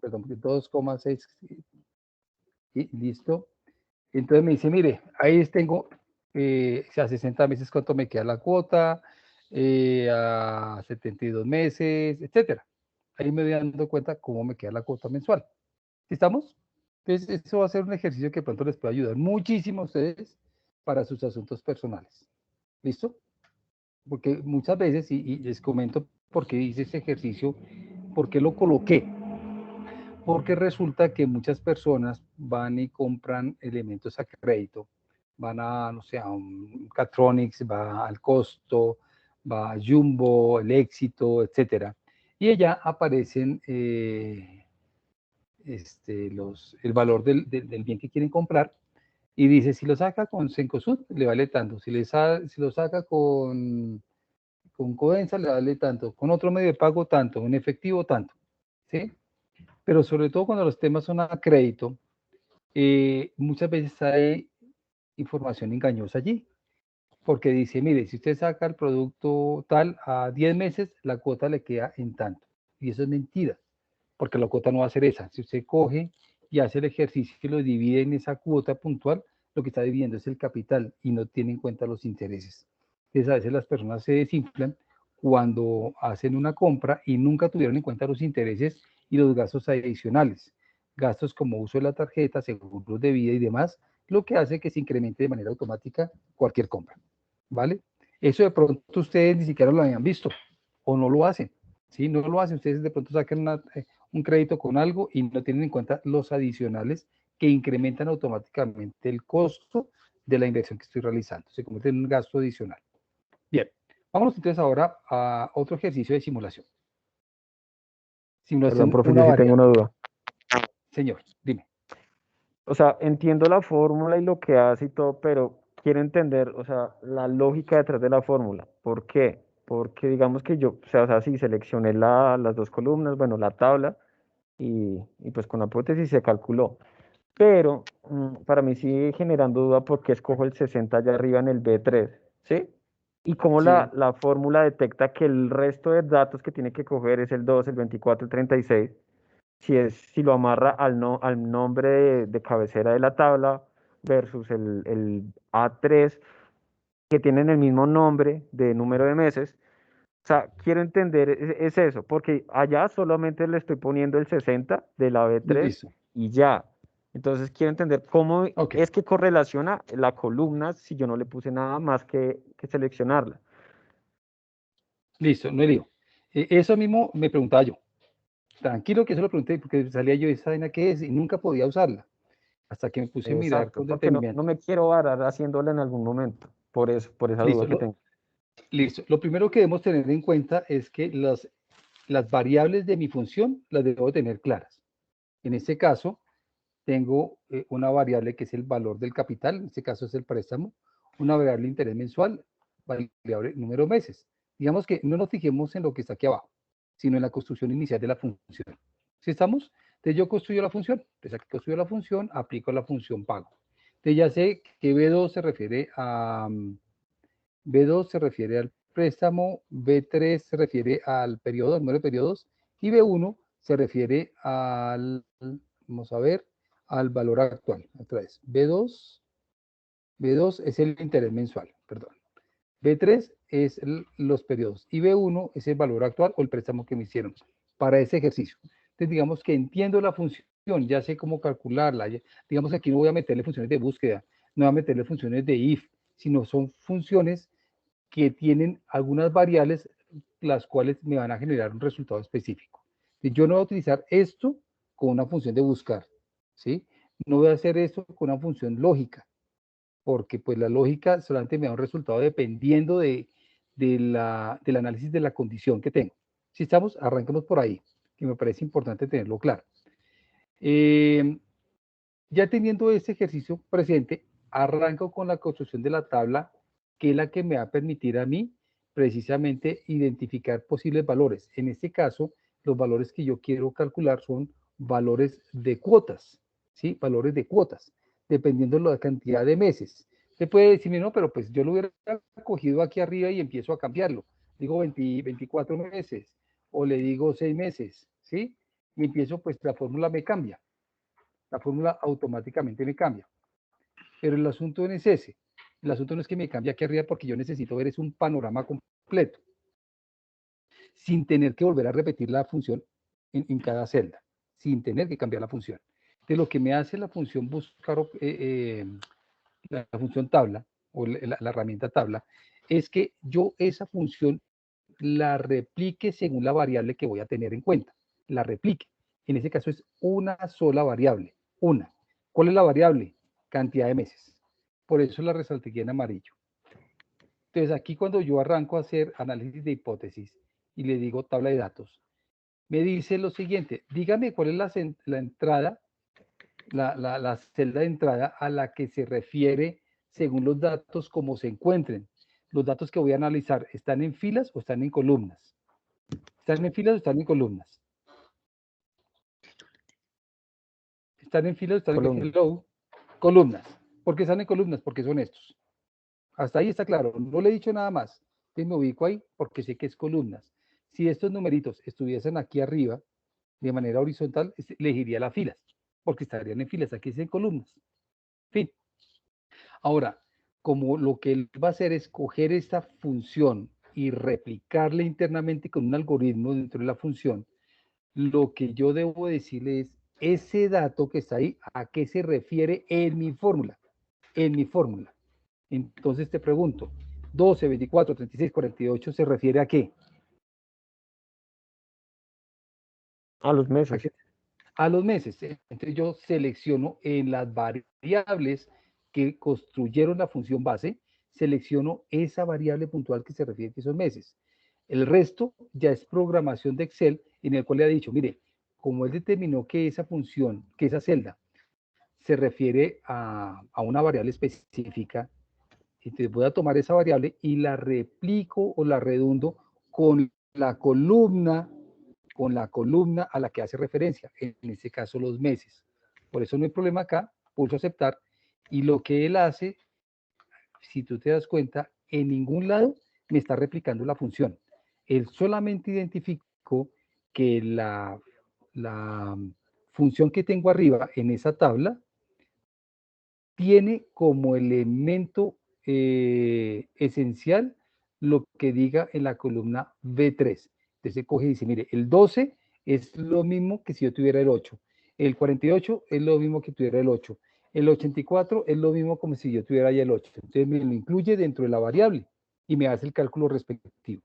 perdón, 2,6, y listo. Entonces me dice, mire, ahí tengo, a 60 meses cuánto me queda la cuota, a 72 meses, etcétera. Ahí me voy dando cuenta cómo me queda la cuota mensual. ¿Sí estamos? Entonces, eso va a ser un ejercicio que pronto les puede ayudar muchísimo a ustedes para sus asuntos personales. ¿Listo? Porque muchas veces, y les comento por qué hice ese ejercicio, por qué lo coloqué. Porque resulta que muchas personas van y compran elementos a crédito, van a, no sé, a un Catronics, va al Costo, va a Jumbo, el Éxito, etcétera. Y allá aparecen el valor del bien que quieren comprar y dice, si lo saca con Cencosud, le vale tanto, si lo saca con Codensa, le vale tanto, con otro medio de pago, tanto, en efectivo, tanto, ¿sí? Pero sobre todo cuando los temas son a crédito, muchas veces hay información engañosa allí, porque dice, mire, si usted saca el producto tal a 10 meses, la cuota le queda en tanto. Y eso es mentira, porque la cuota no va a ser esa. Si usted coge y hace el ejercicio y lo divide en esa cuota puntual, lo que está dividiendo es el capital y no tiene en cuenta los intereses. Entonces a veces las personas se desinflan cuando hacen una compra y nunca tuvieron en cuenta los intereses y los gastos adicionales. Gastos como uso de la tarjeta, seguros de vida y demás, lo que hace que se incremente de manera automática cualquier compra. ¿Vale? Eso de pronto ustedes ni siquiera lo habían visto o no lo hacen. ¿Sí? No lo hacen. Ustedes de pronto sacan un crédito con algo y no tienen en cuenta los adicionales que incrementan automáticamente el costo de la inversión que estoy realizando. Se convierte en un gasto adicional. Bien, vámonos entonces ahora a otro ejercicio de simulación. Perdón, Simulación, profe, una yo sí tengo variable. una duda. Señor, dime. O sea, entiendo la fórmula y lo que hace y todo, pero quiero entender, o sea, la lógica detrás de la fórmula. ¿Por qué? Porque digamos que yo, o sea, sí seleccioné las dos columnas, bueno, la tabla, y pues con la hipótesis se calculó. Pero para mí sigue generando duda por qué escojo el 60 allá arriba en el B3, ¿sí? Y cómo Sí. la fórmula detecta que el resto de datos que tiene que coger es el 2, el 24, el 36, si lo amarra al nombre de cabecera de la tabla versus el A3, que tienen el mismo nombre de número de meses. O sea, quiero entender, es eso, porque allá solamente le estoy poniendo el 60 de la B3 Listo. y ya. Entonces quiero entender cómo Ok. es que correlaciona la columna si yo no le puse nada más que seleccionarla. Listo, no hay lío. Eso mismo me preguntaba yo. Tranquilo que eso lo pregunté porque salía yo esa vaina que es y nunca podía usarla. Hasta que me puse a mirar Exacto, con porque no detenimiento. me quiero varar haciéndola en algún momento, por eso, por esa Listo, duda que tengo. listo. Lo primero que debemos tener en cuenta es que las variables de mi función las debo tener claras. En este caso, tengo una variable que es el valor del capital, en este caso es el préstamo, una variable de interés mensual, variable número de meses. Digamos que no nos fijemos en lo que está aquí abajo, sino en la construcción inicial de la función. ¿Sí estamos? Entonces yo construyo la función, entonces aquí construyo la función, aplico la función pago. Entonces ya sé que B2 se refiere a B2 se refiere al préstamo, B3 se refiere al periodo, al número de periodos, y B1 se refiere vamos a ver, al valor actual. Otra vez, B2 es el interés mensual, perdón. B3 es los periodos y B1 es el valor actual o el préstamo que me hicieron para ese ejercicio. Entonces, digamos que entiendo la función, ya sé cómo calcularla. Digamos que aquí no voy a meterle funciones de búsqueda, no voy a meterle funciones de if, sino son funciones que tienen algunas variables las cuales me van a generar un resultado específico. Yo no voy a utilizar esto con una función de buscar, ¿sí? No voy a hacer esto con una función lógica, porque pues la lógica solamente me da un resultado dependiendo del análisis de la condición que tengo. Si estamos, arranquemos por ahí, que me parece importante tenerlo claro. Ya teniendo este ejercicio presente, arranco con la construcción de la tabla, que es la que me va a permitir a mí precisamente identificar posibles valores. En este caso, los valores que yo quiero calcular son valores de cuotas, ¿sí? Valores de cuotas, dependiendo de la cantidad de meses. Usted puede decirme, no, pero pues yo lo hubiera cogido aquí arriba y empiezo a cambiarlo. Digo 24 meses o le digo 6 meses, ¿sí? Y empiezo, pues la fórmula me cambia. La fórmula automáticamente me cambia. Pero el asunto no es ese. El asunto no es que me cambie aquí arriba porque yo necesito ver es un panorama completo, sin tener que volver a repetir la función en cada celda, sin tener que cambiar la función. De lo que me hace la función buscar, la función tabla o la herramienta tabla, es que yo esa función la replique según la variable que voy a tener en cuenta. La replique. En ese caso es una sola variable. Una. ¿Cuál es la variable? Cantidad de meses. Por eso la resalté aquí en amarillo. Entonces aquí cuando yo arranco a hacer análisis de hipótesis y le digo tabla de datos, me dice lo siguiente, dígame cuál es la entrada, la celda de entrada a la que se refiere según los datos como se encuentren. Los datos que voy a analizar, ¿están en filas o están en columnas? ¿Están en filas o están en columnas? ¿Están en filas o están Columna. en columnas? ¿Por qué están en columnas? Porque son estos. Hasta ahí está claro. No le he dicho nada más. Entonces me ubico ahí porque sé que es columnas. Si estos numeritos estuviesen aquí arriba, de manera horizontal, elegiría las filas, porque estarían en filas. Aquí es en columnas. Fin. Ahora, como lo que él va a hacer es coger esta función y replicarla internamente con un algoritmo dentro de la función, lo que yo debo decirle es, ese dato que está ahí, ¿a qué se refiere en mi fórmula? En mi fórmula. Entonces te pregunto, 12, 24, 36, 48, ¿se refiere a qué? A los meses. A los meses. Entonces yo selecciono en las variables que construyeron la función base, selecciono esa variable puntual que se refiere a esos meses. El resto ya es programación de Excel en el cual le ha dicho, mire, como él determinó que esa función, que esa celda se refiere a una variable específica, Entonces voy a tomar esa variable y la replico o la redundo con la columna a la que hace referencia, en este caso los meses. Por eso no hay problema acá, pulso aceptar, y lo que él hace, si tú te das cuenta, en ningún lado me está replicando la función. Él solamente identificó que la función que tengo arriba en esa tabla tiene como elemento esencial lo que diga en la columna B3. Entonces se coge y dice, mire, el 12 es lo mismo que si yo tuviera el 8. El 48 es lo mismo que tuviera el 8. El 84 es lo mismo como si yo tuviera ya el 8. Entonces me lo incluye dentro de la variable y me hace el cálculo respectivo.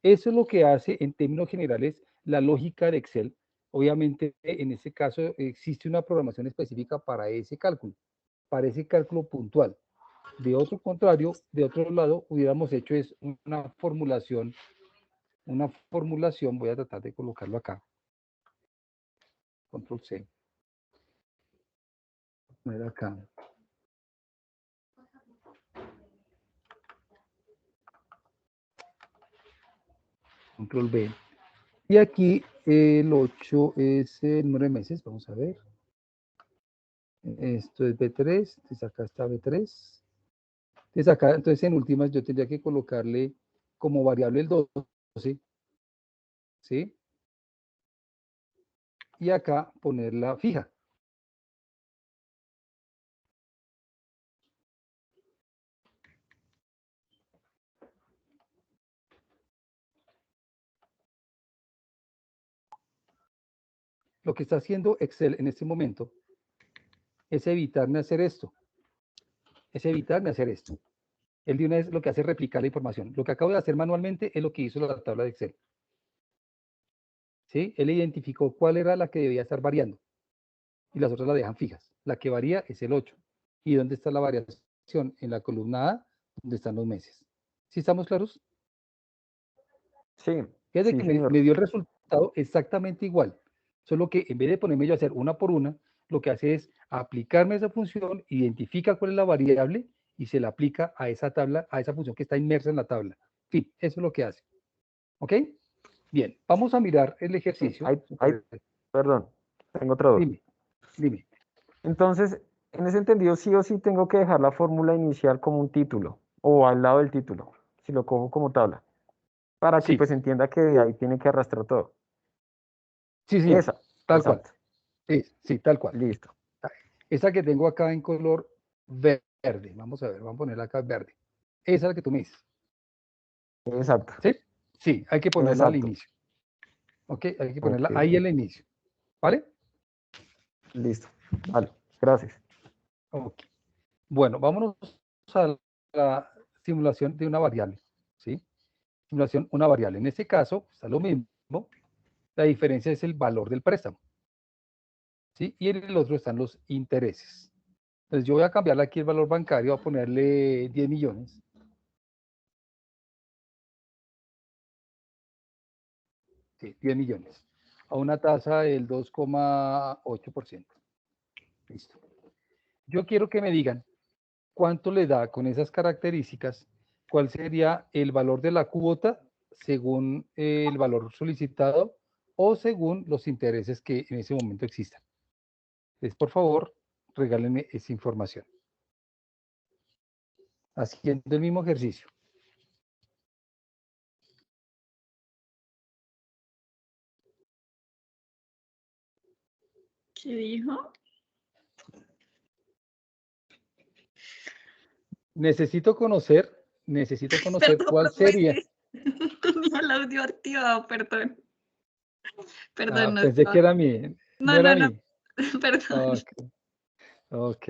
Eso es lo que hace en términos generales la lógica de Excel. Obviamente en este caso existe una programación específica para ese cálculo puntual. De otro contrario, de otro lado, hubiéramos hecho es una formulación, voy a tratar de colocarlo acá. Control C. Poner acá. Control B. Y aquí el 8 es el número de meses, vamos a ver. Esto es B3, entonces acá está B3. Entonces acá, entonces en últimas yo tendría que colocarle como variable el 12, ¿sí? Y acá ponerla fija. Lo que está haciendo Excel en este momento es evitarme hacer esto. Él de una vez lo que hace es replicar la información. Lo que acabo de hacer manualmente es lo que hizo la tabla de Excel. ¿Sí? Él identificó cuál era la que debía estar variando. Y las otras la dejan fijas. La que varía es el 8. ¿Y dónde está la variación? En la columna A, donde están los meses. ¿Sí estamos claros? Sí, Fíjate sí, que señor. me dio el resultado exactamente igual. Solo que en vez de ponerme yo a hacer una por una, lo que hace es aplicarme esa función, identifica cuál es la variable y se la aplica a esa tabla, a esa función que está inmersa en la tabla. En fin, eso es lo que hace. ¿Ok? Bien, vamos a mirar el ejercicio. Perdón, tengo otra duda. Dime. Entonces, en ese entendido, sí o sí tengo que dejar la fórmula inicial como un título o al lado del título, si lo cojo como tabla, para que Sí, pues entienda que ahí tiene que arrastrar todo. sí, señor. Esa, Tal cual. exacto, Sí, tal cual. listo. Esa que tengo acá en color verde. Vamos a ver, vamos a ponerla acá verde. Esa es la que tú me dices. Exacto, ¿Sí? Sí, hay que ponerla al exacto. inicio. ¿Ok? Hay que ponerla Ok, ahí al inicio. ¿Vale? listo. Vale, gracias. Ok. Bueno, vámonos a la simulación de una variable. ¿Sí? Simulación, una variable. En este caso, está lo mismo. La diferencia es el valor del préstamo. ¿Sí? Y en el otro están los intereses. Entonces yo voy a cambiarle aquí el valor bancario, a ponerle 10 millones. Sí, 10 millones. A una tasa del 2,8%. Listo. Yo quiero que me digan cuánto le da con esas características, cuál sería el valor de la cuota según el valor solicitado o según los intereses que en ese momento existan. Entonces, por favor, regálenme esa información. Haciendo el mismo ejercicio. ¿Qué dijo? Necesito conocer Perdón, cuál profe, sería. tenía el audio activado, perdón. Perdón, no, Pensé que era mí, no no, era no, no, mí. perdón. Ok, ok.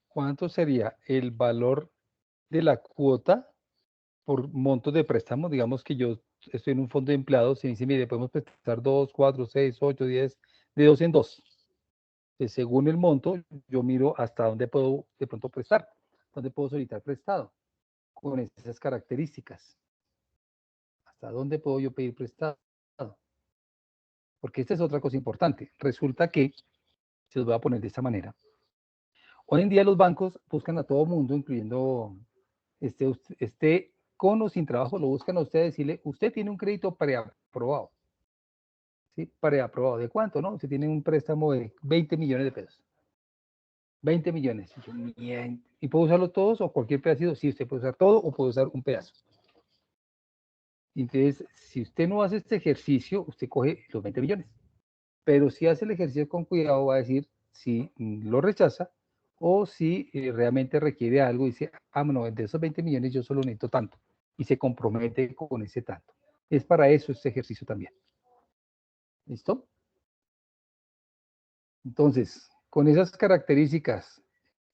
¿Cuánto sería el valor de la cuota por montos de préstamo? Digamos que yo estoy en un fondo de empleados y me dice, mire, podemos prestar 2, 4, 6, 8, 10, de 2 en 2. Según el monto, yo miro hasta dónde puedo de pronto prestar, dónde puedo solicitar prestado, con esas características. ¿Hasta dónde puedo yo pedir prestado? porque esta es otra cosa importante. Resulta que, se los voy a poner de esta manera, hoy en día los bancos buscan a todo mundo, incluyendo con o sin trabajo, lo buscan a usted decirle, usted tiene un crédito preaprobado. ¿Sí? Preaprobado. ¿De cuánto? No, usted tiene un préstamo de 20 millones de pesos. 20 millones. ¿Y puedo usarlo todos o cualquier pedacito? Sí, usted puede usar todo o puede usar un pedazo. Entonces, si usted no hace este ejercicio, usted coge los 20 millones. Pero si hace el ejercicio con cuidado, va a decir si lo rechaza o si realmente requiere algo y dice, no, de esos 20 millones yo solo necesito tanto. Y se compromete con ese tanto. Es para eso este ejercicio también. ¿Listo? Entonces, con esas características,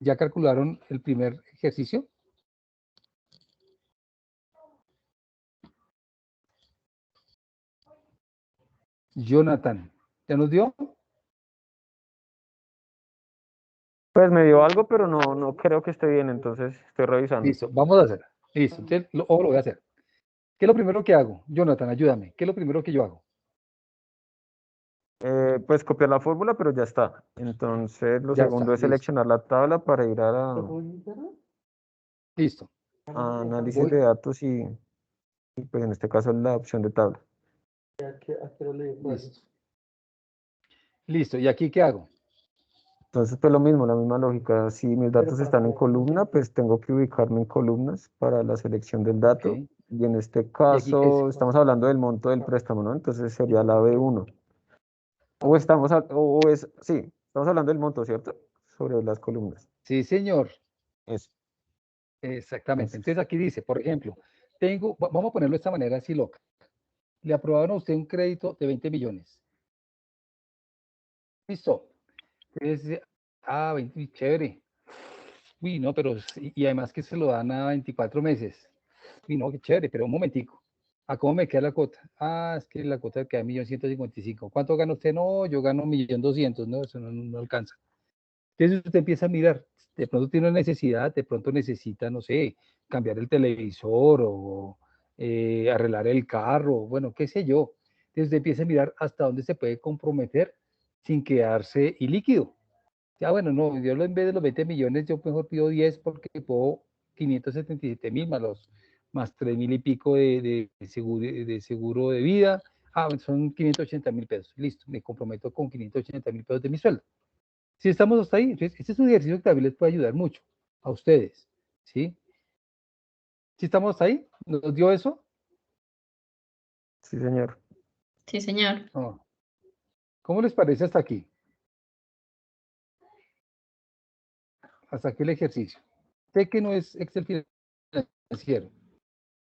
¿ya calcularon el primer ejercicio? Jonathan, ¿ya nos dio? Pues me dio algo, pero no creo que esté bien, entonces estoy revisando. Listo, vamos a hacer. Listo, entonces lo voy a hacer. ¿Qué es lo primero que hago? Jonathan, ayúdame. ¿Qué es lo primero que yo hago? Pues copiar la fórmula, pero ya está. Entonces lo Ya segundo está, es listo. seleccionar la tabla para ir Listo. a análisis Voy. de datos y pues en este caso la opción de tabla. Listo. Listo, ¿y aquí qué hago? Entonces pues lo mismo, la misma lógica. Si mis datos están en columna, pues tengo que ubicarme en columnas para la selección del dato. Ok. Y en este ¿Y aquí qué es? caso estamos hablando del monto del préstamo, ¿no? Entonces sería la B1. Sí, estamos hablando del monto, ¿cierto? Sobre las columnas. Sí, señor. Eso. Exactamente. Entonces, Entonces aquí dice, por ejemplo, vamos a ponerlo de esta manera así loca. Le aprobaron a usted un crédito de 20 millones. Listo. Entonces, 20, chévere. Uy, no, pero, y además que se lo dan a 24 meses. Uy, no, qué chévere, pero un momentico. ¿A cómo me queda la cuota? Es que la cuota queda 1.155.000. ¿Cuánto gana usted? No, yo gano 1.200.000, no, eso no alcanza. Entonces usted empieza a mirar, de pronto tiene una necesidad, de pronto necesita, no sé, cambiar el televisor o arreglar el carro, bueno, qué sé yo. Entonces usted empieza a mirar hasta dónde se puede comprometer sin quedarse ilíquido. Ya bueno, no, yo en vez de los 20 millones, yo mejor pido 10 porque puedo 577.000 más 3.000 y pico de seguro de vida. Son 580.000 pesos. Listo, me comprometo con 580.000 pesos de mi sueldo. Si estamos hasta ahí, entonces este es un ejercicio que también les puede ayudar mucho a ustedes, ¿sí? Si estamos hasta ahí, ¿nos dio eso? sí, señor. Sí, señor. No. ¿Cómo les parece hasta aquí? Hasta aquí el ejercicio. Sé que no es Excel financiero,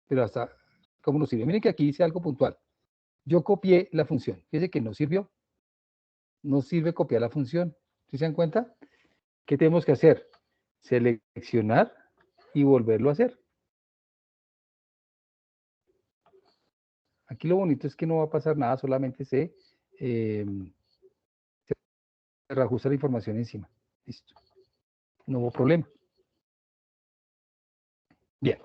pero hasta cómo nos sirve. Miren que aquí dice algo puntual. Yo copié la función. Fíjense que no sirvió. No sirve copiar la función. ¿Sí se dan cuenta? ¿Qué tenemos que hacer? Seleccionar y volverlo a hacer. Aquí lo bonito es que no va a pasar nada, solamente se reajusta la información encima. Listo. No hubo problema. Bien.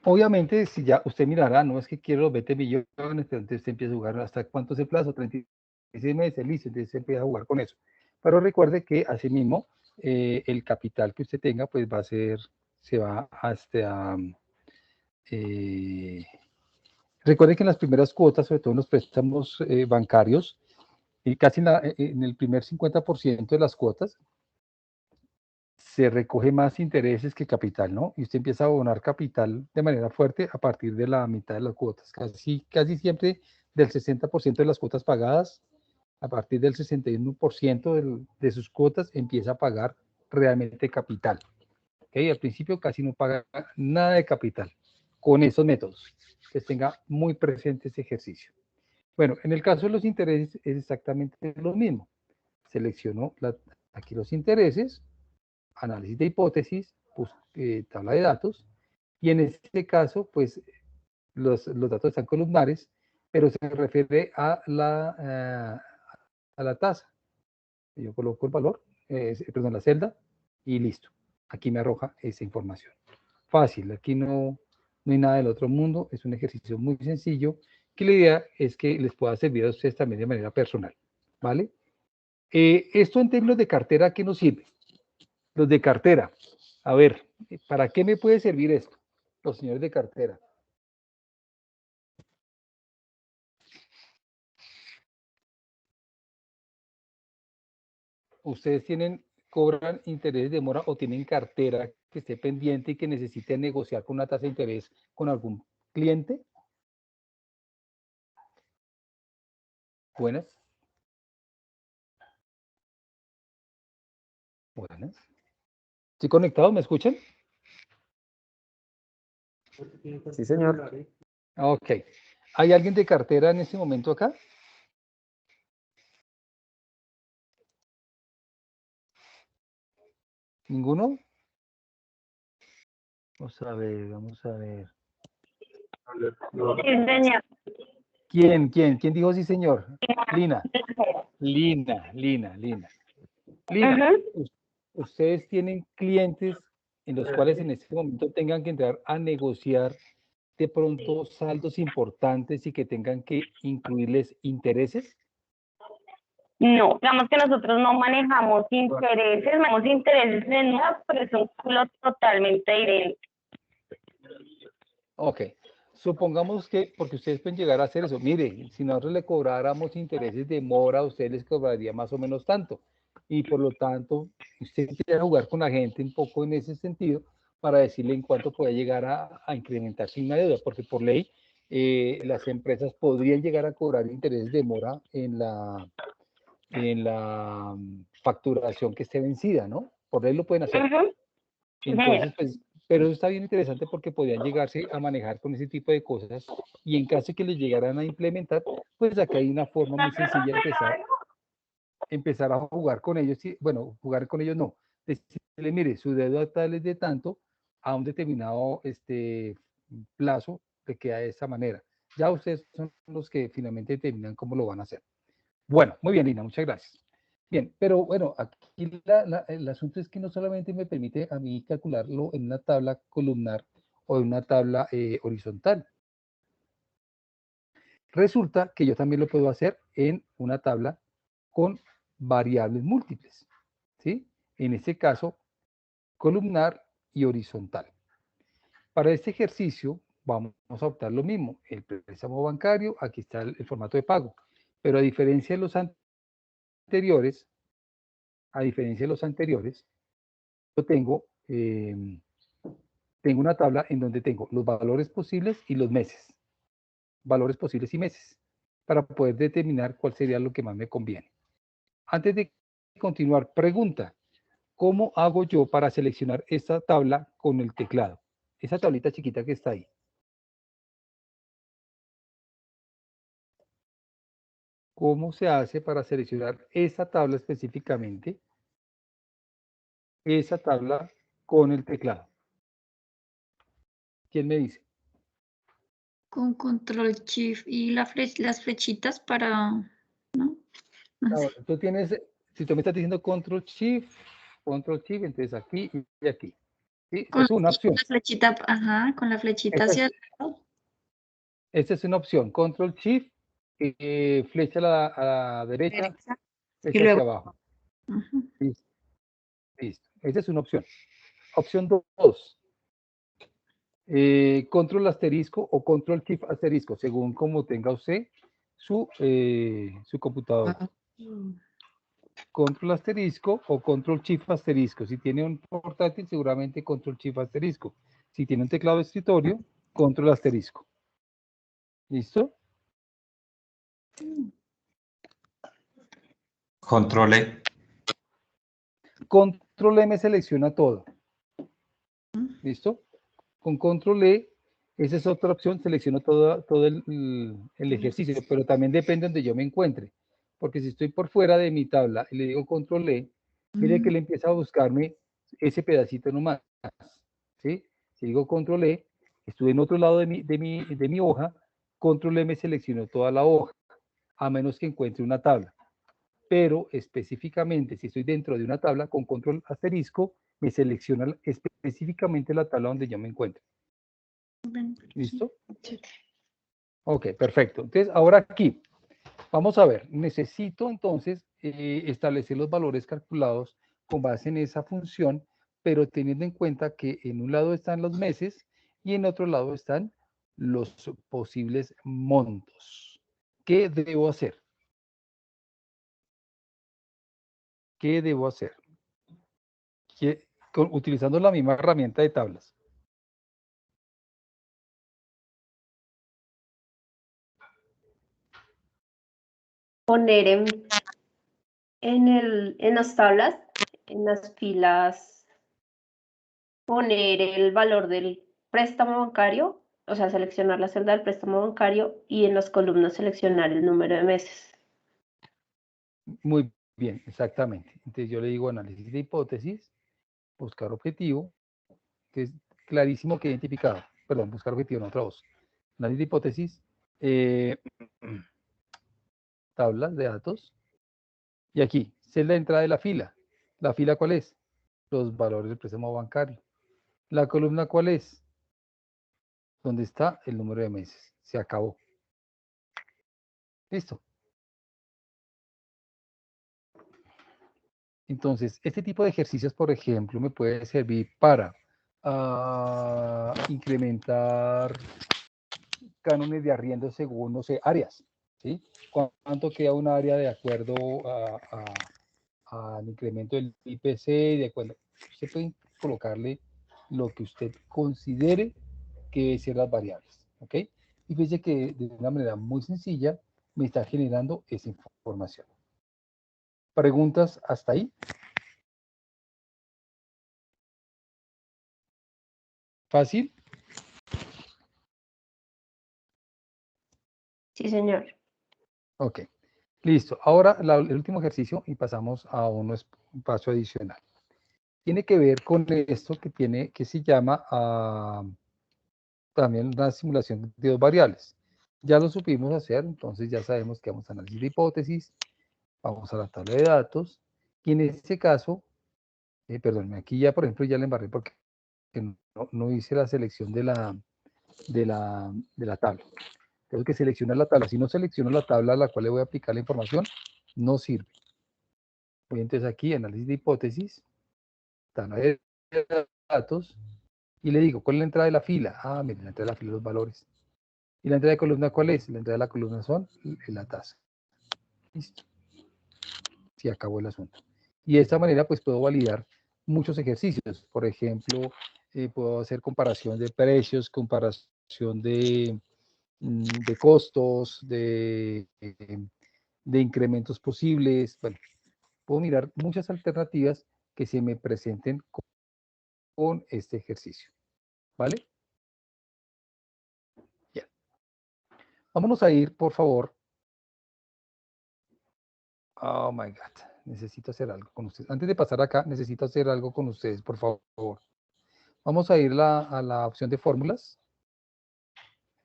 Obviamente, si ya usted mirará, no es que quiero los 20 millones, entonces usted empieza a jugar hasta cuánto es el plazo, 36 meses, listo, entonces se empieza a jugar con eso. Pero recuerde que asimismo el capital que usted tenga, pues va a ser, se va hasta... recuerde que en las primeras cuotas, sobre todo en los préstamos bancarios, y casi en el primer 50% de las cuotas, se recoge más intereses que capital, ¿no? Y usted empieza a abonar capital de manera fuerte a partir de la mitad de las cuotas. Casi siempre del 60% de las cuotas pagadas, a partir del 61% de sus cuotas empieza a pagar realmente capital. ¿Okay? Al principio casi no paga nada de capital con esos métodos. Que tenga muy presente ese ejercicio. Bueno, en el caso de los intereses es exactamente lo mismo. Selecciono aquí los intereses, análisis de hipótesis, tabla de datos, y en este caso, pues los datos están columnares, pero se refiere a la tasa. Yo coloco el valor, perdón, la celda, y listo. Aquí me arroja esa información. Fácil, aquí no hay nada del otro mundo, es un ejercicio muy sencillo que la idea es que les pueda servir a ustedes también de manera personal, ¿vale? Esto en términos de cartera, ¿qué nos sirve? Los de cartera, a ver, ¿para qué me puede servir esto? Los señores de cartera. Ustedes cobran interés de mora o tienen cartera que esté pendiente y que necesite negociar con una tasa de interés con algún cliente. Buenas. Buenas. ¿Estoy conectado? ¿Me escuchan? Sí, señor. Ok. ¿Hay alguien de cartera en este momento acá? ¿Ninguno? Vamos a ver, vamos a ver. Sí, señor. ¿Quién dijo sí, señor? Lina. Lina. Lina, Ujú. ustedes tienen clientes en los cuales en este momento tengan que entrar a negociar de pronto saldos importantes y que tengan que incluirles intereses. No, digamos que nosotros no manejamos intereses en nada, pero es un culo totalmente diferente. Ok. Supongamos que, porque ustedes pueden llegar a hacer eso, mire, si nosotros le cobráramos intereses de mora, a ustedes les cobraría más o menos tanto. Y por lo tanto, usted quiere jugar con la gente un poco en ese sentido para decirle en cuánto puede llegar a incrementar sin una deuda, porque por ley las empresas podrían llegar a cobrar intereses de mora en la facturación que esté vencida, ¿no? Por ley lo pueden hacer. Ujú. Entonces, pues, pero eso está bien interesante porque podrían llegarse a manejar con ese tipo de cosas y en caso de que les llegaran a implementar, pues acá hay una forma muy sencilla de empezar a jugar con ellos. Bueno, jugar con ellos no. Decirle, mire, su deuda tal es de tanto a un determinado plazo de queda de esa manera. Ya ustedes son los que finalmente determinan cómo lo van a hacer. Bueno, muy bien, Lina, muchas gracias. Bien, pero bueno, aquí el asunto es que no solamente me permite a mí calcularlo en una tabla columnar o en una tabla horizontal. Resulta que yo también lo puedo hacer en una tabla con variables múltiples, ¿sí? En este caso, columnar y horizontal. Para este ejercicio vamos a optar lo mismo, el préstamo bancario, aquí está el formato de pago, pero a diferencia de los anteriores, yo tengo una tabla en donde tengo los valores posibles y los meses, valores posibles y meses, para poder determinar cuál sería lo que más me conviene. Antes de continuar, pregunta, ¿cómo hago yo para seleccionar esta tabla con el teclado? Esa tablita chiquita que está ahí. ¿Cómo se hace para seleccionar esa tabla específicamente? Esa tabla con el teclado. ¿Quién me dice? Con control shift y las flechitas para, ¿no? No sé. Ahora, tú tienes, si tú me estás diciendo control shift, entonces aquí y aquí. ¿Sí? Con Es una opción. la flechita, ajá, con la flechita Esta hacia es, el lado. esta es una opción. Control shift, flecha a la derecha, Derecha. Y flecha hacia luego, abajo. ujú. Listo. Listo. Esa es una opción. Opción 2. Control asterisco o control shift asterisco, según como tenga usted su computadora. Control asterisco o control shift asterisco. Si tiene un portátil, seguramente control shift asterisco. Si tiene un teclado de escritorio, control asterisco. ¿Listo? Control E. Control M selecciona todo. ¿Listo? Con control E, esa es otra opción, selecciono todo el ejercicio, pero también depende de donde yo me encuentre. Porque si estoy por fuera de mi tabla y le digo control E, mire que le empieza a buscarme ese pedacito nomás. ¿Sí? Si digo control E, estuve en otro lado de mi hoja, control E me seleccionó toda la hoja, a menos que encuentre una tabla. Pero específicamente, si estoy dentro de una tabla con control asterisco, me selecciona específicamente la tabla donde yo me encuentro. ¿Listo? Ok, perfecto. Entonces, ahora aquí, vamos a ver, necesito entonces establecer los valores calculados con base en esa función, pero teniendo en cuenta que en un lado están los meses y en otro lado están los posibles montos. ¿Qué debo hacer? ¿Qué debo hacer? Utilizando la misma herramienta de tablas. Poner en las tablas, en las filas, poner el valor del préstamo bancario, o sea, seleccionar la celda del préstamo bancario y en las columnas seleccionar el número de meses. Muy bien, exactamente. Entonces yo le digo análisis de hipótesis, buscar objetivo, que es clarísimo que identificado. Perdón, buscar objetivo, no otra voz. Análisis de hipótesis, tablas de datos. Y aquí, celda de entrada de la fila. ¿La fila cuál es? Los valores del préstamo bancario. ¿La columna cuál es? ¿Dónde está el número de meses? Se acabó. Listo. Entonces, este tipo de ejercicios, por ejemplo, me puede servir para incrementar cánones de arriendo según, no sé, áreas, ¿sí? ¿Cuánto queda un área de acuerdo al incremento del IPC? De acuerdo. Usted puede colocarle lo que usted considere que deben ser las variables, ¿ok? Y fíjese que de una manera muy sencilla me está generando esa información. ¿Preguntas hasta ahí? ¿Fácil? Sí, señor. Ok, listo. Ahora el último ejercicio y pasamos a un paso adicional. Tiene que ver con esto que se llama también una simulación de dos variables. Ya lo supimos hacer, entonces ya sabemos que vamos a análisis de hipótesis, vamos a la tabla de datos, y en este caso, perdón, aquí ya por ejemplo ya le embarré porque no hice la selección de la tabla. Tengo que seleccionar la tabla. Si no selecciono la tabla a la cual le voy a aplicar la información, no sirve. Voy entonces aquí, análisis de hipótesis, tabla de datos, y le digo, ¿cuál es la entrada de la fila? Ah, miren, la entrada de la fila los valores. ¿Y la entrada de columna cuál es? La entrada de la columna son la tasa. Listo. Sí, acabó el asunto. Y de esta manera, pues puedo validar muchos ejercicios. Por ejemplo, puedo hacer comparación de precios, comparación de costos, de incrementos posibles. Bueno, puedo mirar muchas alternativas que se me presenten con este ejercicio. ¿Vale? Bien. Vámonos a ir, por favor. Oh my God. Necesito hacer algo con ustedes. Antes de pasar acá, necesito hacer algo con ustedes, por favor. Vamos a ir a la opción de fórmulas.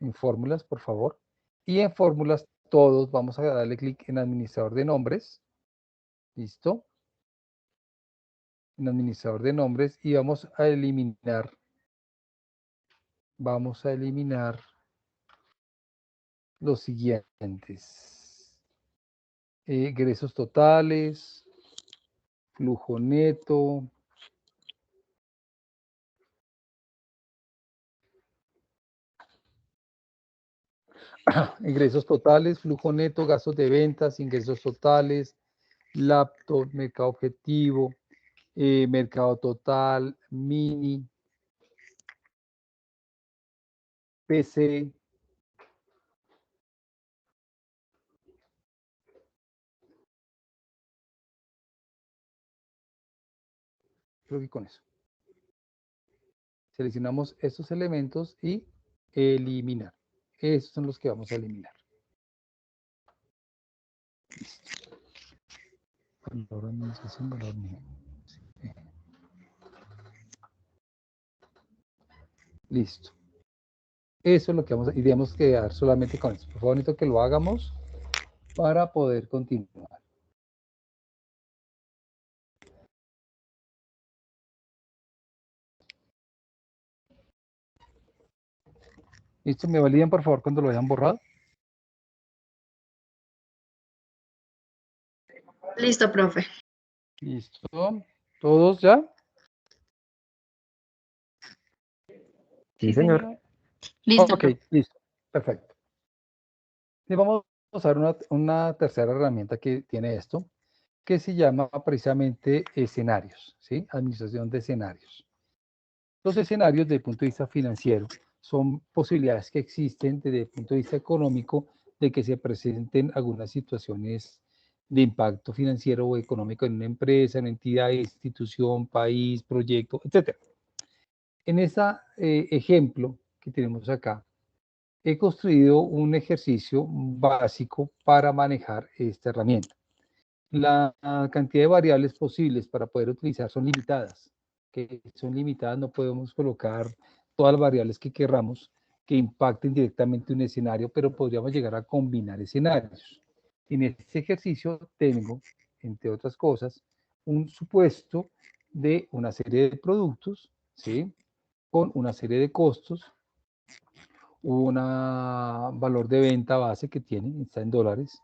En fórmulas, por favor. Y en fórmulas, todos vamos a darle clic en administrador de nombres. ¿Listo? En administrador de nombres y vamos a eliminar los siguientes. Egresos totales, flujo neto, ingresos totales, flujo neto, gastos de ventas, ingresos totales, laptop, mercado objetivo, mercado total, mini, PC, creo que con eso. Seleccionamos estos elementos y eliminar. Estos son los que vamos a eliminar. Listo. Valor administración, valor mínimo. Sí. Listo. Eso es lo que vamos a, y debemos quedar solamente con eso. Por favor, necesito que lo hagamos para poder continuar. Listo, me validan por favor cuando lo hayan borrado. Listo, profe. ¿Listo? ¿Todos ya? Sí, señor. Listo, Ok, profe. listo. Perfecto. Y vamos a usar una tercera herramienta que tiene esto, que se llama precisamente escenarios, ¿sí? Administración de escenarios. Los escenarios desde el punto de vista financiero son posibilidades que existen desde el punto de vista económico de que se presenten algunas situaciones de impacto financiero o económico en una empresa, en entidad, institución, país, proyecto, etc. En este ejemplo que tenemos acá, he construido un ejercicio básico para manejar esta herramienta. La cantidad de variables posibles para poder utilizar son limitadas. Que son limitadas, no podemos colocar todas las variables que querramos que impacten directamente un escenario, pero podríamos llegar a combinar escenarios. En este ejercicio tengo, entre otras cosas, un supuesto de una serie de productos, ¿sí? Con una serie de costos, un valor de venta base que tiene, está en dólares,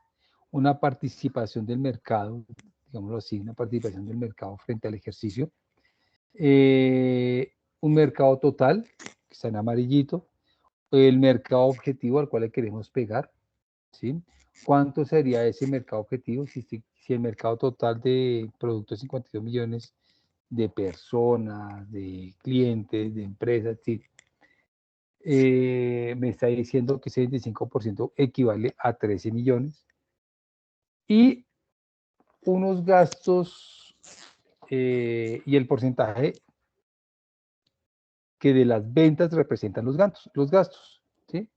una participación del mercado, digámoslo así, una participación del mercado frente al ejercicio, un mercado total, que está en amarillito, el mercado objetivo al cual le queremos pegar, ¿sí? ¿Cuánto sería ese mercado objetivo? Si el mercado total de productos es 52 millones de personas, de clientes, de empresas, ¿sí? Me está diciendo que ese 25% equivale a 13 millones. Y unos gastos y el porcentaje que de las ventas representan los gastos, ¿sí?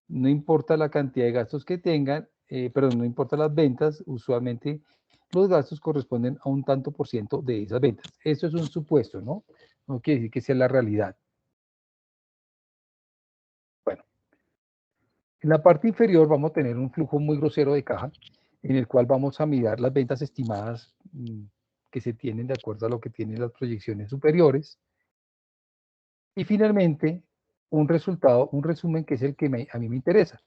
No importa la cantidad de gastos que tengan, perdón, no importa las ventas, usualmente los gastos corresponden a un tanto por ciento de esas ventas. Esto es un supuesto, ¿no? No quiere decir que sea la realidad. Bueno, en la parte inferior vamos a tener un flujo muy grosero de caja en el cual vamos a mirar las ventas estimadas que se tienen de acuerdo a lo que tienen las proyecciones superiores. Y finalmente, un resultado, un resumen que es el que a mí me interesa.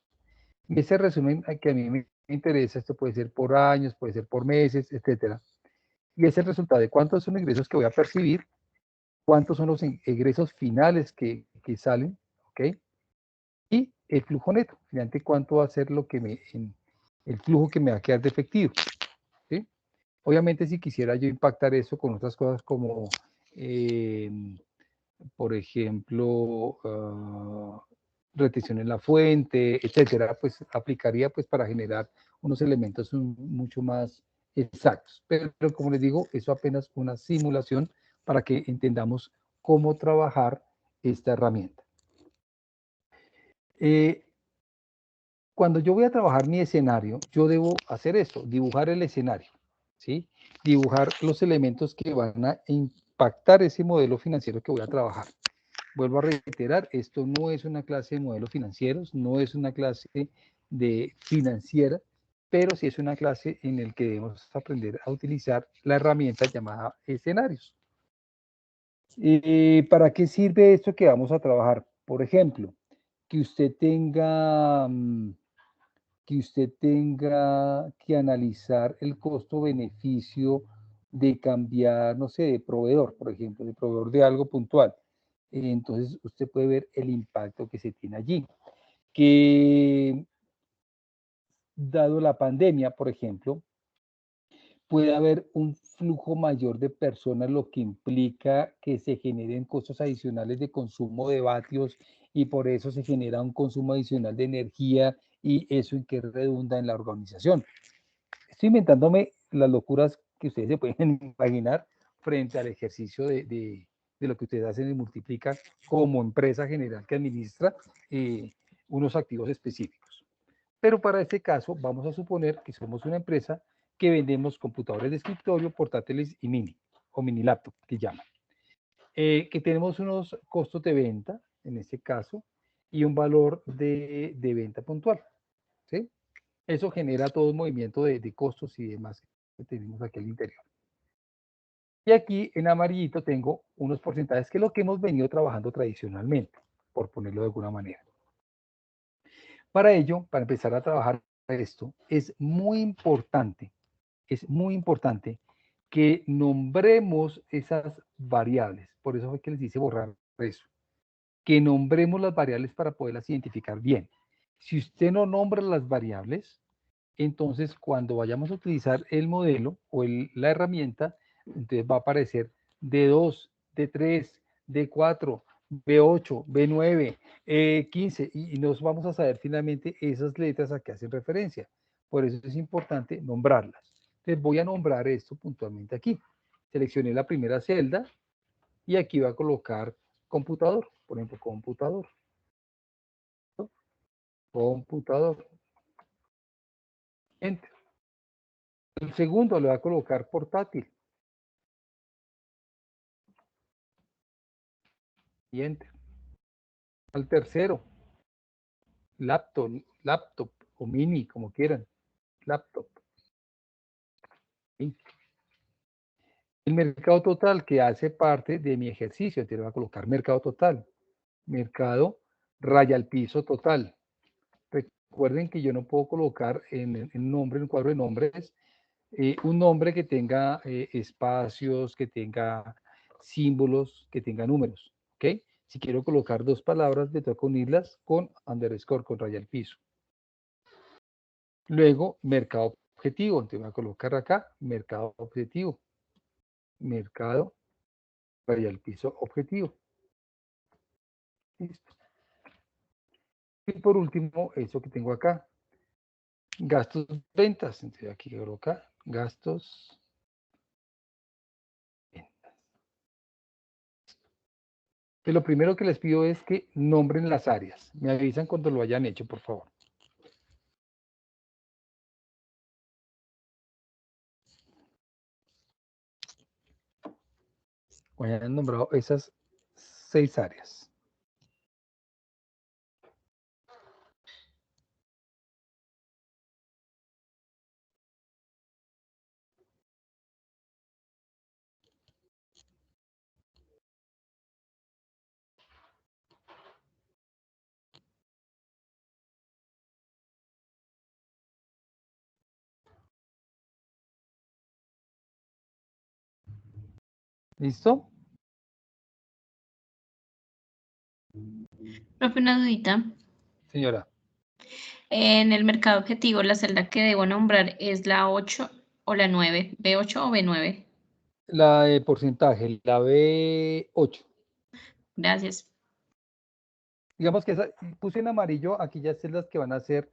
Y ese resumen que a mí me interesa, esto puede ser por años, puede ser por meses, etcétera. Y es el resultado de cuántos son los ingresos que voy a percibir, cuántos son los ingresos finales que salen, ¿ok? Y el flujo neto, finalmente cuánto va a ser lo que el flujo que me va a quedar de efectivo, ¿sí? Obviamente si quisiera yo impactar eso con otras cosas como, por ejemplo, retención en la fuente, etcétera, pues aplicaría pues para generar unos elementos mucho más exactos. Pero como les digo, eso apenas una simulación para que entendamos cómo trabajar esta herramienta. Cuando yo voy a trabajar mi escenario, yo debo hacer esto, dibujar el escenario, ¿sí? Dibujar los elementos que van a impactar ese modelo financiero que voy a trabajar. Vuelvo a reiterar, esto no es una clase de modelos financieros, no es una clase de financiera, pero sí es una clase en la que debemos aprender a utilizar la herramienta llamada escenarios. ¿Para qué sirve esto que vamos a trabajar? Por ejemplo, que usted tenga que analizar el costo-beneficio de cambiar, no sé, de proveedor, por ejemplo, de proveedor de algo puntual. Entonces, usted puede ver el impacto que se tiene allí. Que, dado la pandemia, por ejemplo, puede haber un flujo mayor de personas, lo que implica que se generen costos adicionales de consumo de vatios y por eso se genera un consumo adicional de energía y eso en que redunda en la organización. Estoy inventándome las locuras que ustedes se pueden imaginar frente al ejercicio de lo que ustedes hacen y multiplican como empresa general que administra unos activos específicos. Pero para este caso vamos a suponer que somos una empresa que vendemos computadores de escritorio, portátiles y mini o mini laptop que llaman. Que tenemos unos costos de venta, en este caso, y un valor de venta puntual, ¿sí? Eso genera todo un movimiento de costos y demás que tenemos aquí al interior. Y aquí en amarillito tengo unos porcentajes que es lo que hemos venido trabajando tradicionalmente, por ponerlo de alguna manera. Para ello, para empezar a trabajar esto, es muy importante es muy importante que nombremos esas variables. Por eso fue que les hice borrar eso. Que nombremos las variables para poderlas identificar bien. Si usted no nombra las variables, entonces cuando vayamos a utilizar el modelo o la herramienta, entonces va a aparecer D2, D3, D4, B8, B9, 15 y nos vamos a saber finalmente esas letras a qué hacen referencia. Por eso es importante nombrarlas. Entonces voy a nombrar esto puntualmente aquí. Seleccioné la primera celda y aquí va a colocar computador, por ejemplo, computador. Computador. Enter. El segundo le va a colocar portátil. Y enter. Al tercero, laptop o mini, como quieran. Laptop. ¿Sí? El mercado total que hace parte de mi ejercicio, te lo va a colocar mercado total. Mercado raya al piso total. Recuerden que yo no puedo colocar en nombre, en el cuadro de nombres, un nombre que tenga espacios, que tenga símbolos, que tenga números. ¿Ok? Si quiero colocar dos palabras, me toca unirlas con underscore, con raya al piso. Luego, mercado objetivo. Entonces voy a colocar acá, mercado objetivo. Mercado raya al piso objetivo. Listo. Y por último, eso que tengo acá. Gastos, ventas. Entonces aquí colocar gastos, ventas. Entonces, lo primero que les pido es que nombren las áreas. Me avisan cuando lo hayan hecho, por favor. O hayan nombrado esas 6 áreas. ¿Listo? Profe, una dudita. Señora. En el mercado objetivo, la celda que debo nombrar es la 8 o la 9, B8 o B9. La de porcentaje, la B8. Gracias. Digamos que esa, puse en amarillo aquellas celdas que van a ser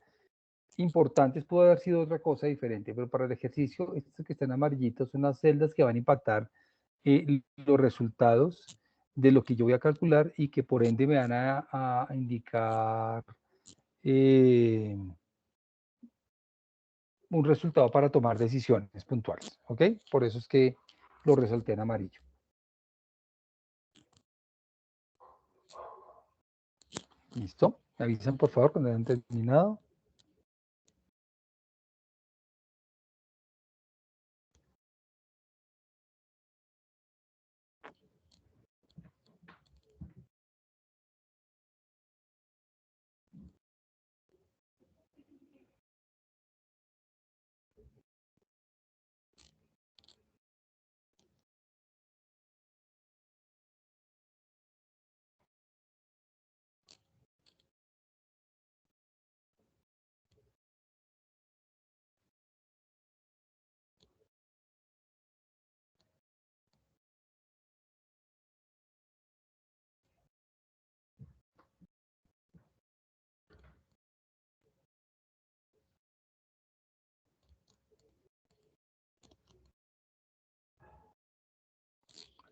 importantes, puede haber sido otra cosa diferente, pero para el ejercicio, estos que están amarillitos son las celdas que van a impactar los resultados de lo que yo voy a calcular y que por ende me van a indicar un resultado para tomar decisiones puntuales, ¿ok? Por eso es que lo resalté en amarillo. ¿Listo? Me avisan por favor cuando hayan terminado.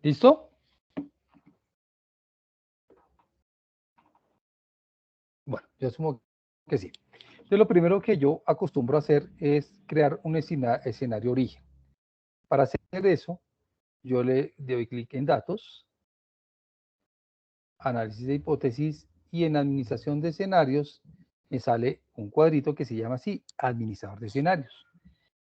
¿Listo? Bueno, yo asumo que sí. Entonces, lo primero que yo acostumbro a hacer es crear un escenario origen. Para hacer eso, yo le doy clic en datos, análisis de hipótesis y en administración de escenarios me sale un cuadrito que se llama así, administrador de escenarios.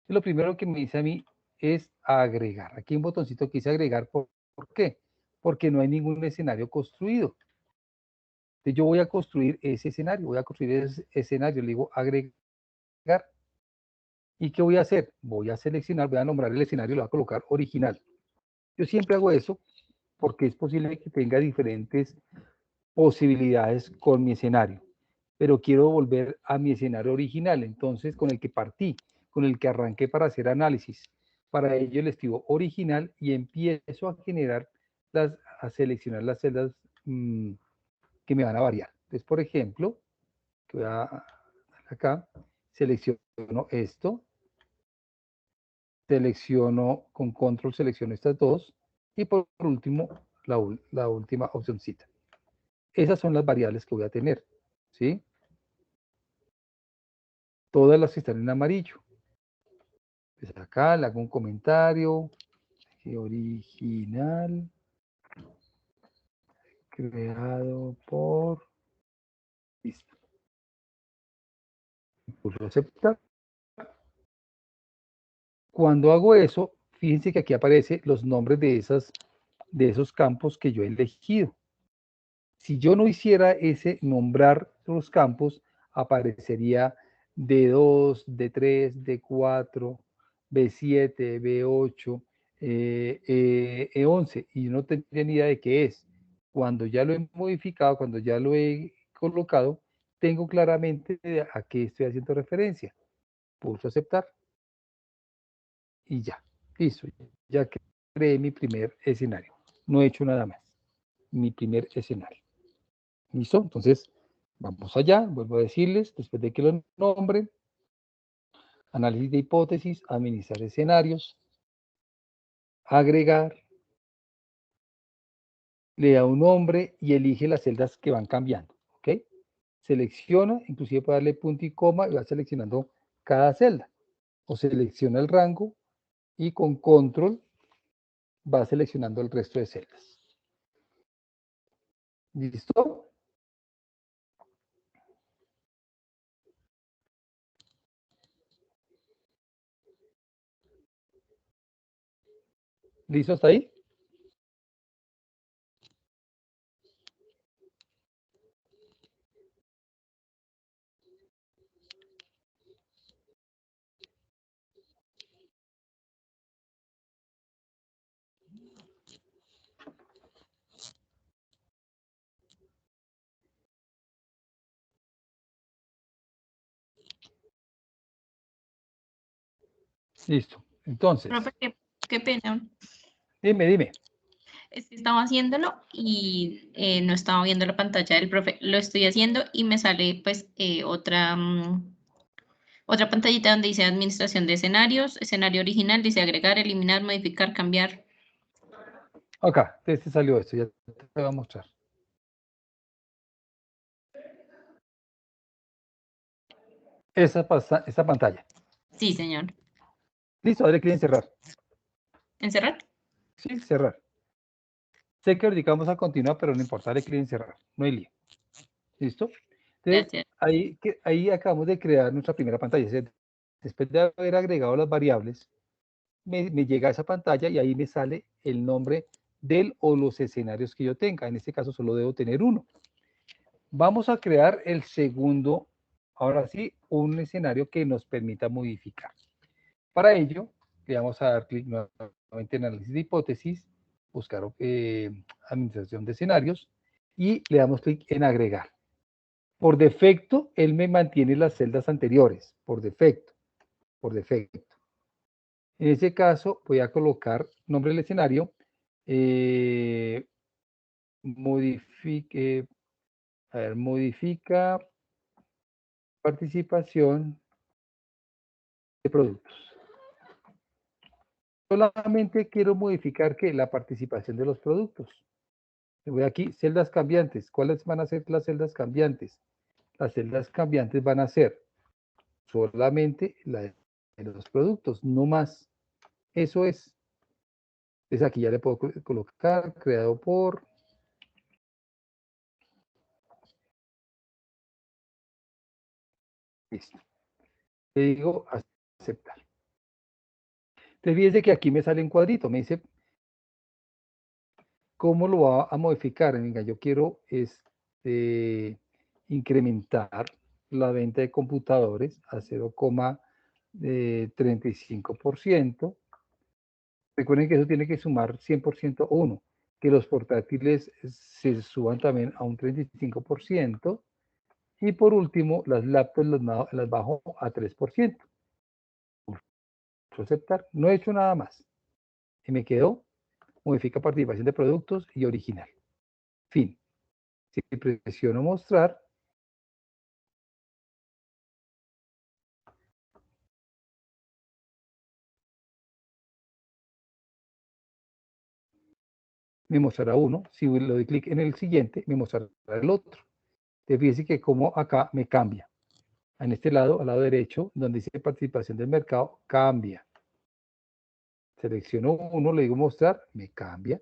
Y lo primero que me dice a mí es agregar. Aquí hay un botoncito que dice agregar. ¿Por qué? Porque no hay ningún escenario construido. Entonces yo voy a construir ese escenario, le digo agregar. ¿Y qué voy a hacer? Voy a seleccionar, voy a nombrar el escenario y lo voy a colocar original. Yo siempre hago eso porque es posible que tenga diferentes posibilidades con mi escenario, pero quiero volver a mi escenario original, entonces con el que partí, con el que arranqué para hacer análisis. Para ello le escribo original y empiezo a generar, a seleccionar las celdas que me van a variar. Entonces, por ejemplo, que voy a dar acá, selecciono esto, selecciono con control, selecciono estas dos, y por último, la última opcióncita. Esas son las variables que voy a tener, ¿sí? Todas las que están en amarillo. Pues acá le hago un comentario, original, creado por, listo. Pulso aceptar. Cuando hago eso, fíjense que aquí aparecen los nombres de esos campos que yo he elegido. Si yo no hiciera ese nombrar los campos, aparecería D2, D3, D4, B7, B8, E11, y yo no tendría ni idea de qué es. Cuando ya lo he modificado, cuando ya lo he colocado, tengo claramente a qué estoy haciendo referencia. Pulso aceptar y ya. Listo. Ya creé mi primer escenario. No he hecho nada más. Mi primer escenario. ¿Listo? Entonces, vamos allá. Vuelvo a decirles, después de que lo nombren, análisis de hipótesis, administrar escenarios, agregar, le da un nombre y elige las celdas que van cambiando. ¿Ok? Selecciona, inclusive puede darle punto y coma y va seleccionando cada celda. O selecciona el rango y con control va seleccionando el resto de celdas. ¿Listo? ¿Listo hasta ahí? Listo. Entonces, Profe, qué pena. dime. Es que estaba haciéndolo y no estaba viendo la pantalla del profe. Lo estoy haciendo y me sale pues otra pantallita donde dice administración de escenarios, escenario original, dice agregar, eliminar, modificar, cambiar. Acá, te salió esto, ya te voy a mostrar. Esa pantalla. Sí, señor. Listo, dale clic en cerrar. ¿Encerrar? Sí, cerrar. Sé que ahorita vamos a continuar, pero no importa, dale clic en cerrar. No hay lío. ¿Listo? Entonces, Gracias. ahí acabamos de crear nuestra primera pantalla. Después de haber agregado las variables, me llega a esa pantalla y ahí me sale el nombre del o los escenarios que yo tenga. En este caso solo debo tener uno. Vamos a crear el segundo, ahora sí, un escenario que nos permita modificar. Para ello, le vamos a dar clic nuevamente en análisis de hipótesis, buscar administración de escenarios y le damos clic en agregar. Por defecto, él me mantiene las celdas anteriores, por defecto. En ese caso, voy a colocar nombre del escenario, modifica participación de productos. Solamente quiero modificar que la participación de los productos. Voy aquí, celdas cambiantes. ¿Cuáles van a ser las celdas cambiantes? Las celdas cambiantes van a ser solamente la de los productos, no más. Eso es. Entonces aquí ya le puedo colocar creado por. Listo. Le digo aceptar. Entonces fíjense que aquí me sale un cuadrito, me dice cómo lo va a modificar. Venga, yo quiero incrementar la venta de computadores a 0,2 35%. Recuerden que eso tiene que sumar 100% 1. Que los portátiles se suban también a un 35%. Y por último, las laptops las bajo a 3%. Aceptar. No he hecho nada más. Y me quedó modifica participación de productos y original. Fin. Si presiono mostrar, me mostrará uno. Si le doy clic en el siguiente, me mostrará el otro. Te fíjense que como acá me cambia. En este lado, al lado derecho, donde dice participación del mercado, cambia. Selecciono uno, le digo mostrar, me cambia.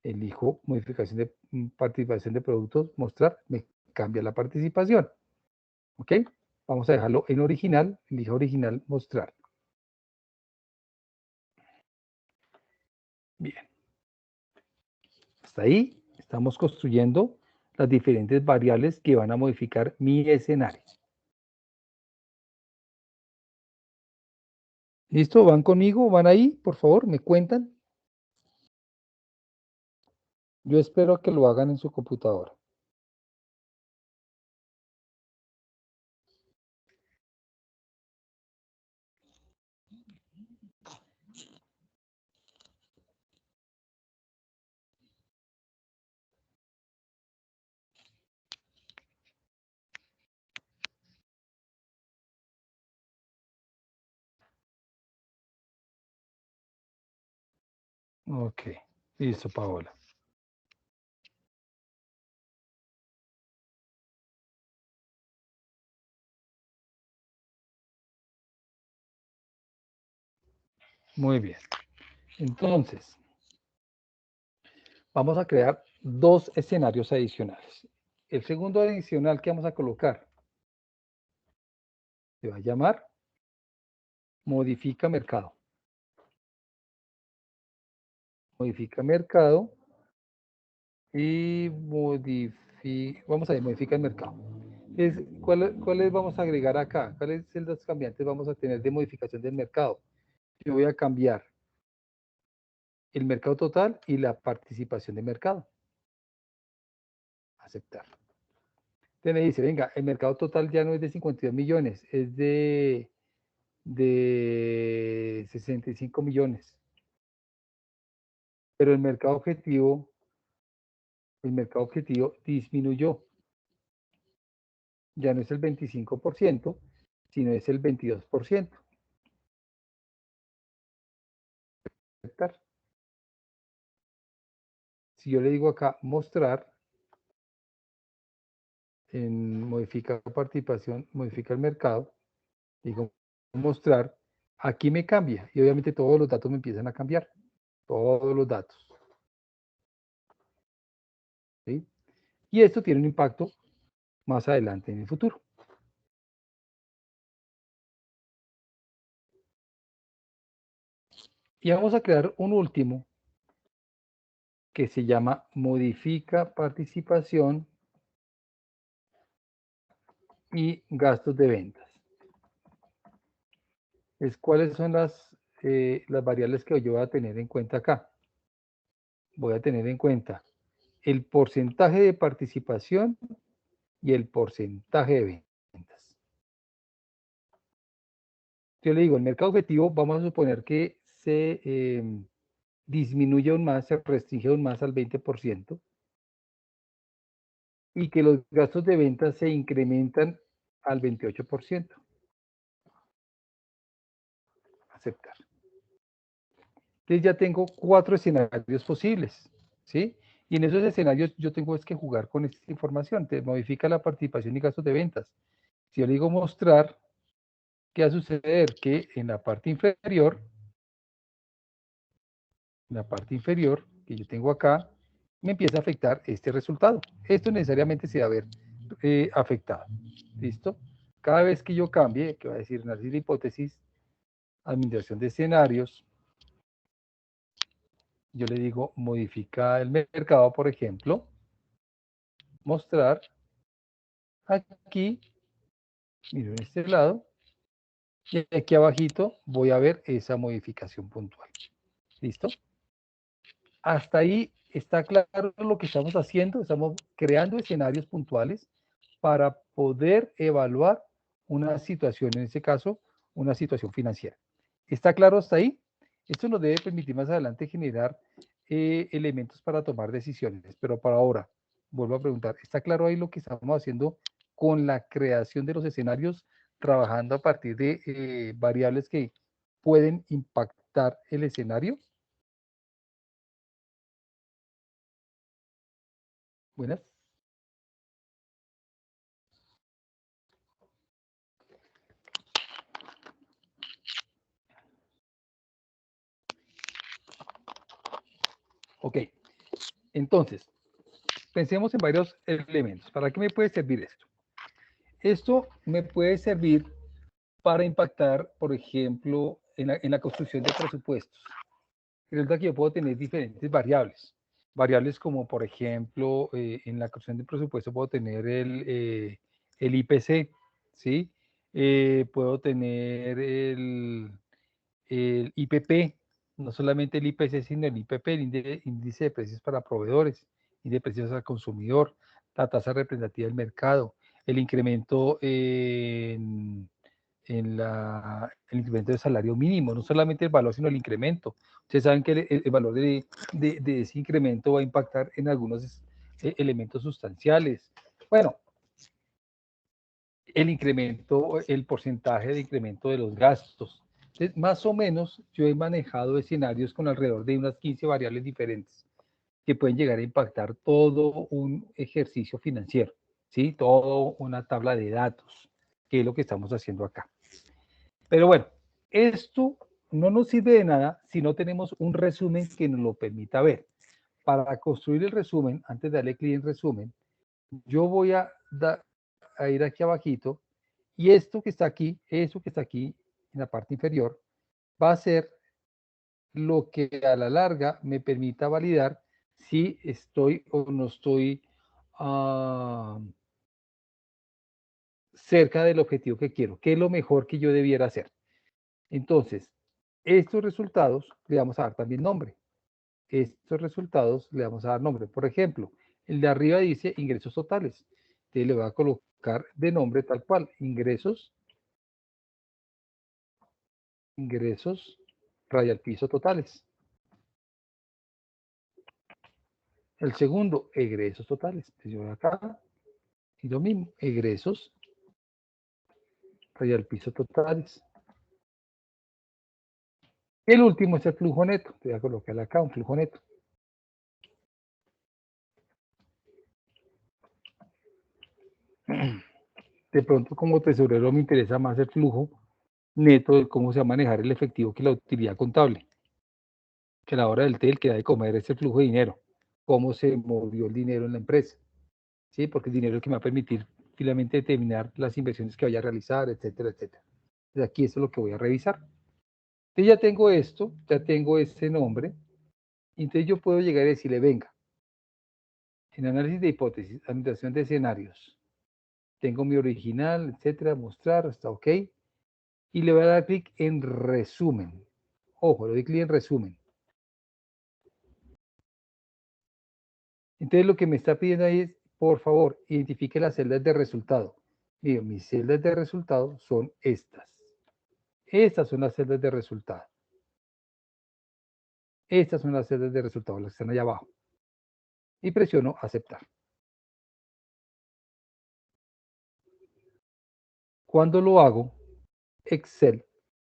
Elijo modificación de participación de productos, mostrar, me cambia la participación. ¿Ok? Vamos a dejarlo en original, elijo original, mostrar. Bien. Hasta ahí estamos construyendo las diferentes variables que van a modificar mi escenario. ¿Listo? ¿Van conmigo? ¿Van ahí? Por favor, me cuentan. Yo espero que lo hagan en su computadora. Ok, listo, Paola. Muy bien. Entonces, vamos a crear dos escenarios adicionales. El segundo adicional que vamos a colocar se va a llamar modifica mercado. Modifica mercado y vamos a ver, modifica el mercado. ¿Cuáles vamos a agregar acá? ¿Cuáles son los cambiantes vamos a tener de modificación del mercado? Yo voy a cambiar el mercado total y la participación de mercado. Aceptar. Usted me dice, venga, el mercado total ya no es de 52 millones, es de 65 millones. Pero el mercado objetivo disminuyó. Ya no es el 25%, sino es el 22%. Aceptar. Si yo le digo acá mostrar, en modifica participación, modifica el mercado, digo mostrar, aquí me cambia y obviamente todos los datos me empiezan a cambiar, todos los datos. ¿Sí? Y esto tiene un impacto más adelante en el futuro. Y vamos a crear un último que se llama modifica participación y gastos de ventas. ¿Cuáles son las variables que yo voy a tener en cuenta acá? Voy a tener en cuenta el porcentaje de participación y el porcentaje de ventas. Yo le digo, el mercado objetivo, vamos a suponer que se disminuye aún más, se restringe aún más al 20%, y que los gastos de ventas se incrementan al 28%. Aceptar. Entonces ya tengo 4 escenarios posibles, ¿sí? Y en esos escenarios yo tengo que jugar con esta información. Te modifica la participación y gastos de ventas. Si yo le digo mostrar, ¿qué va a suceder? Que en la parte inferior, que yo tengo acá, me empieza a afectar este resultado. Esto necesariamente se va a ver afectado. ¿Listo? Cada vez que yo cambie, que va a decir análisis de hipótesis, administración de escenarios, yo le digo modifica el mercado, por ejemplo, mostrar aquí, miro en este lado, Y aquí abajito voy a ver esa modificación puntual. ¿Listo? Hasta ahí está claro lo que estamos haciendo. Estamos creando escenarios puntuales para poder evaluar una situación, en este caso, una situación financiera. ¿Está claro hasta ahí? Esto nos debe permitir más adelante generar elementos para tomar decisiones. Pero para ahora, vuelvo a preguntar, ¿está claro ahí lo que estamos haciendo con la creación de los escenarios, trabajando a partir de variables que pueden impactar el escenario? Buenas. Ok, entonces, pensemos en varios elementos. ¿Para qué me puede servir esto? Esto me puede servir para impactar, por ejemplo, en la construcción de presupuestos. Resulta que yo puedo tener diferentes variables. Variables como, por ejemplo, en la construcción de presupuesto puedo tener el IPC, ¿sí? Puedo tener el IPP, no solamente el IPC, sino el IPP, el índice de precios para proveedores, índice de precios al consumidor, la tasa representativa del mercado, el incremento el incremento del salario mínimo, no solamente el valor, sino el incremento. Ustedes saben que el valor de ese incremento va a impactar en algunos elementos sustanciales. Bueno, el incremento, el porcentaje de incremento de los gastos. Entonces, más o menos, yo he manejado escenarios con alrededor de unas 15 variables diferentes que pueden llegar a impactar todo un ejercicio financiero, ¿sí? Todo una tabla de datos, que es lo que estamos haciendo acá. Pero bueno, esto no nos sirve de nada si no tenemos un resumen que nos lo permita ver. Para construir el resumen, antes de darle clic en resumen, yo voy a ir aquí abajito y esto que está aquí, eso que está aquí en la parte inferior, va a ser lo que a la larga me permita validar si estoy o no estoy cerca del objetivo que quiero, qué es lo mejor que yo debiera hacer. Entonces, estos resultados le vamos a dar también nombre. Estos resultados le vamos a dar nombre. Por ejemplo, el de arriba dice ingresos totales. Entonces le voy a colocar de nombre tal cual, ingresos, raya al piso totales. El segundo, egresos totales. Entonces yo voy acá y lo mismo, egresos, raya al piso totales. El último es el flujo neto. Voy a colocarle acá un flujo neto. De pronto, como tesorero, me interesa más el flujo neto de cómo se va a manejar el efectivo que la utilidad contable. Que a la hora del TEL que da de comer es el flujo de dinero. Cómo se movió el dinero en la empresa. ¿Sí? Porque el dinero es el que me va a permitir finalmente determinar las inversiones que vaya a realizar, etcétera, etcétera. Entonces aquí esto es lo que voy a revisar. Entonces ya tengo esto, ya tengo este nombre. Entonces yo puedo llegar y decirle, venga, en análisis de hipótesis, administración de escenarios, tengo mi original, etcétera, mostrar, está ok. Y le voy a dar clic en resumen. Ojo, le doy clic en resumen. Entonces lo que me está pidiendo ahí es, por favor, identifique las celdas de resultado. Miren, mis celdas de resultado son estas. Estas son las celdas de resultado. Estas son las celdas de resultado, las que están allá abajo. Y presiono aceptar. Cuando lo hago, Excel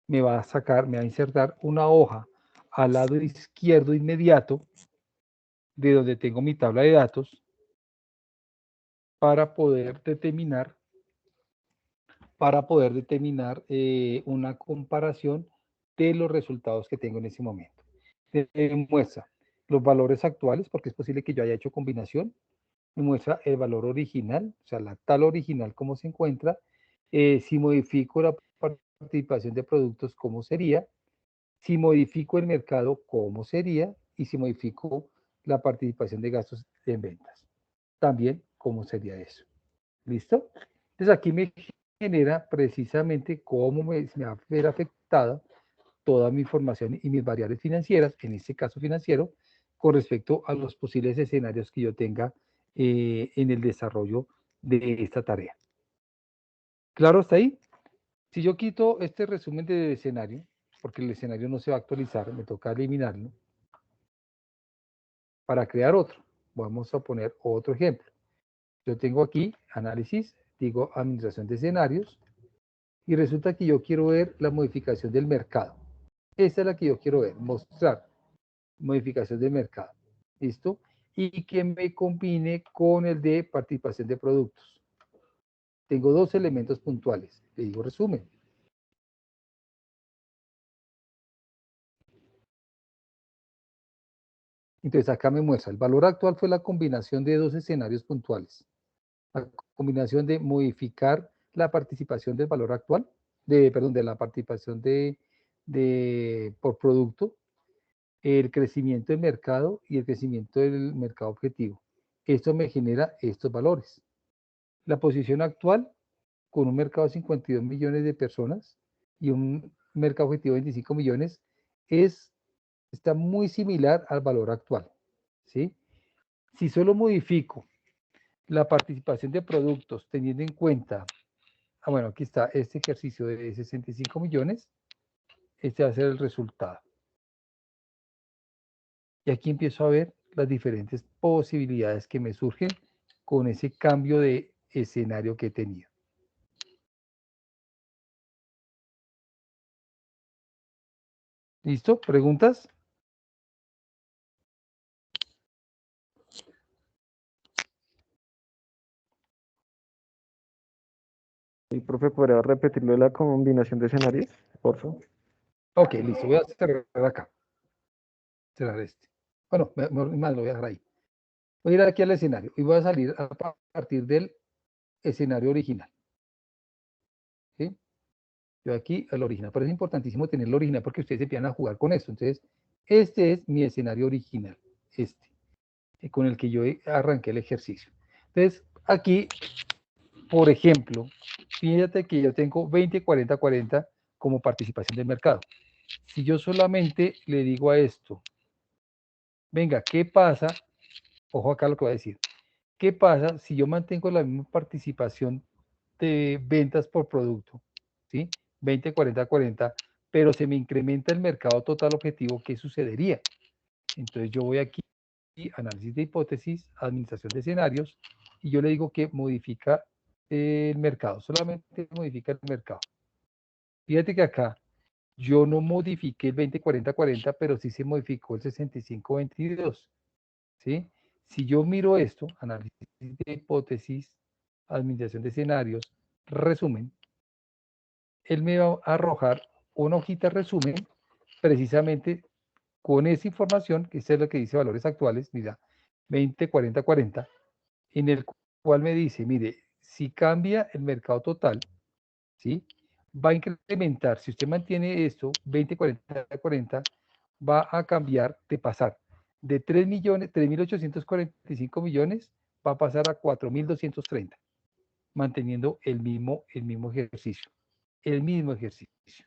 me va a sacar, me va a insertar una hoja al lado izquierdo inmediato de donde tengo mi tabla de datos para poder determinar una comparación de los resultados que tengo en ese momento. Me muestra los valores actuales, porque es posible que yo haya hecho combinación. Me muestra el valor original, o sea, la tabla original, cómo se encuentra. Si modifico la participación de productos, cómo sería. Si modifico el mercado, cómo sería. Y si modifico la participación de gastos en ventas, también cómo sería eso. ¿Listo? Entonces aquí me genera precisamente cómo me va a ver afectada toda mi información y mis variables financieras, en este caso financiero, con respecto a los posibles escenarios que yo tenga en el desarrollo de esta tarea. ¿Claro hasta ahí? Si yo quito este resumen de escenario, porque el escenario no se va a actualizar, me toca eliminarlo, para crear otro. Vamos a poner otro ejemplo. Yo tengo aquí análisis, digo administración de escenarios, y resulta que yo quiero ver la modificación del mercado. Esta es la que yo quiero ver, mostrar modificación del mercado. ¿Listo? Y que me combine con el de participación de productos. Tengo dos elementos puntuales. Le digo resumen. Entonces acá me muestra, el valor actual fue la combinación de dos escenarios puntuales. La combinación de modificar la participación del valor actual, de la participación por producto, el crecimiento del mercado y el crecimiento del mercado objetivo. Esto me genera estos valores. La posición actual, con un mercado de 52 millones de personas y un mercado objetivo de 25 millones, está muy similar al valor actual. ¿Sí? Si solo modifico la participación de productos teniendo en cuenta, bueno, aquí está este ejercicio de 65 millones, este va a ser el resultado. Y aquí empiezo a ver las diferentes posibilidades que me surgen con ese cambio de escenario que he tenido. ¿Listo? ¿Preguntas? Sí, profe, ¿podría repetirlo de la combinación de escenarios, por favor? Ok, listo. Voy a cerrar acá. Cerrar este. Bueno, más lo voy a dejar ahí. Voy a ir aquí al escenario y voy a salir a partir del escenario original. ¿Sí? Yo aquí al original. Pero es importantísimo tener el original porque ustedes empiezan a jugar con esto. Entonces, este es mi escenario original. Con el que yo arranqué el ejercicio. Entonces, aquí, por ejemplo, fíjate que yo tengo 20, 40, 40 como participación del mercado. Si yo solamente le digo a esto, venga, ¿qué pasa? Ojo acá lo que voy a decir. ¿Qué pasa si yo mantengo la misma participación de ventas por producto? ¿Sí? 20, 40, 40, pero se me incrementa el mercado total objetivo, ¿qué sucedería? Entonces yo voy aquí, análisis de hipótesis, administración de escenarios, y yo le digo que modifica el mercado, solamente modifica el mercado. Fíjate que acá yo no modifiqué el 20, 40, 40, pero sí se modificó el 65, 22. ¿Sí? Si yo miro esto, análisis de hipótesis, administración de escenarios, resumen, él me va a arrojar una hojita resumen precisamente con esa información, que es lo que dice valores actuales, mira, 20, 40, 40, en el cual me dice, mire, si cambia el mercado total, ¿sí? Va a incrementar, si usted mantiene esto, 20, 40, 40, va a cambiar de pasar de 3 millones, 3.845 millones, va a pasar a 4.230, manteniendo el mismo ejercicio. El mismo ejercicio.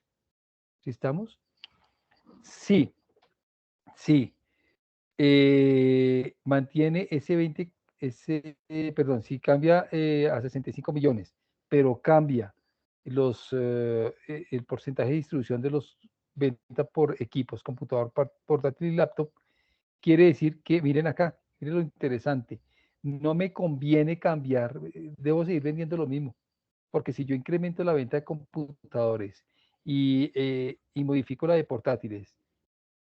¿Sí estamos? Sí, sí. Mantiene ese 20, perdón, sí cambia a 65 millones, pero cambia el porcentaje de distribución de los ventas por equipos, computador, portátil y laptop, quiere decir que, miren acá, miren lo interesante, no me conviene cambiar, debo seguir vendiendo lo mismo, porque si yo incremento la venta de computadores y modifico la de portátiles,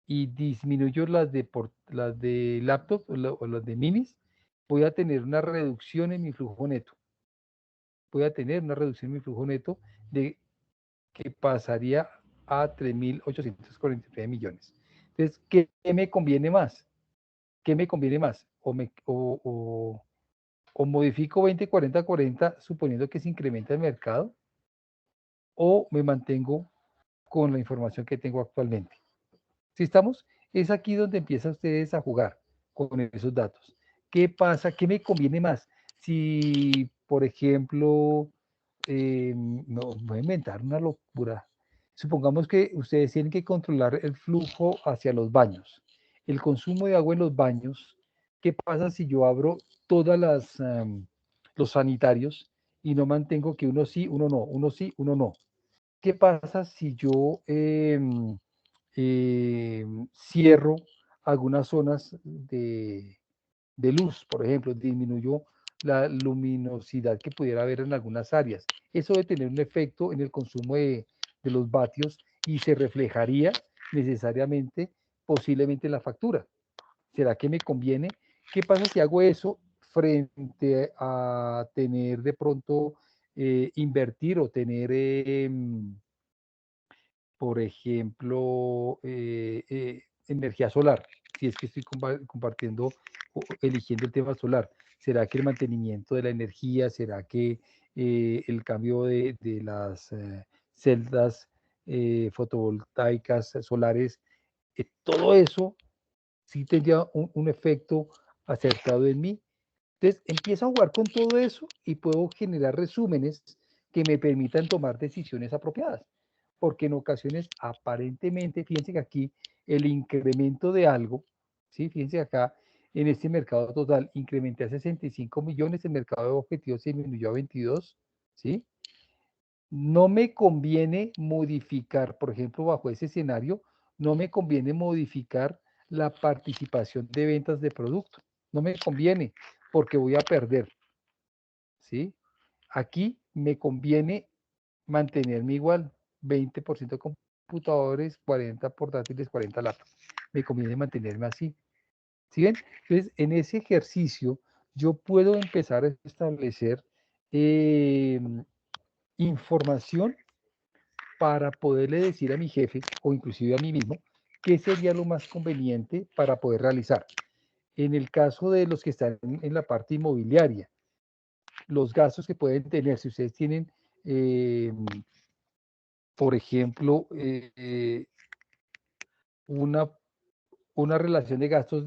y disminuyo las de laptop o las de minis, voy a tener una reducción en mi flujo neto. Voy a tener una reducción en mi flujo neto de que pasaría a 3.849 millones. Entonces, ¿qué me conviene más? ¿Qué me conviene más? O modifico 20, 40, 40 suponiendo que se incrementa el mercado, o me mantengo con la información que tengo actualmente. ¿Sí estamos? Es aquí donde empiezan ustedes a jugar con esos datos. ¿Qué pasa? ¿Qué me conviene más? Si, por ejemplo, no, voy a inventar una locura. Supongamos que ustedes tienen que controlar el flujo hacia los baños, el consumo de agua en los baños. ¿Qué pasa si yo abro todas los sanitarios y no mantengo que uno sí, uno no, uno sí, uno no? ¿Qué pasa si yo cierro algunas zonas de luz, por ejemplo, disminuyó la luminosidad que pudiera haber en algunas áreas? Eso debe tener un efecto en el consumo de los vatios y se reflejaría necesariamente, posiblemente en la factura. ¿Será que me conviene? ¿Qué pasa si hago eso frente a tener de pronto invertir o tener, por ejemplo, energía solar? Si es que estoy compartiendo o eligiendo el tema solar, ¿será que el mantenimiento de la energía, será que el cambio de las celdas fotovoltaicas solares, todo eso sí tendría un efecto acertado en mí? Entonces, empiezo a jugar con todo eso y puedo generar resúmenes que me permitan tomar decisiones apropiadas. Porque en ocasiones, aparentemente, fíjense que aquí el incremento de algo, ¿sí? Fíjense acá, en este mercado total, incrementé a 65 millones, el mercado de objetivos se disminuyó a 22, ¿sí? No me conviene modificar, por ejemplo, bajo ese escenario, no me conviene modificar la participación de ventas de producto. No me conviene porque voy a perder, ¿sí? Aquí me conviene mantenerme igual, 20% computadores, 40 portátiles, 40 laptops. Me conviene mantenerme así. ¿Sí ven? Entonces, en ese ejercicio, yo puedo empezar a establecer información para poderle decir a mi jefe o inclusive a mí mismo qué sería lo más conveniente para poder realizar. En el caso de los que están en la parte inmobiliaria, los gastos que pueden tener, si ustedes tienen, por ejemplo, una, una relación de gastos,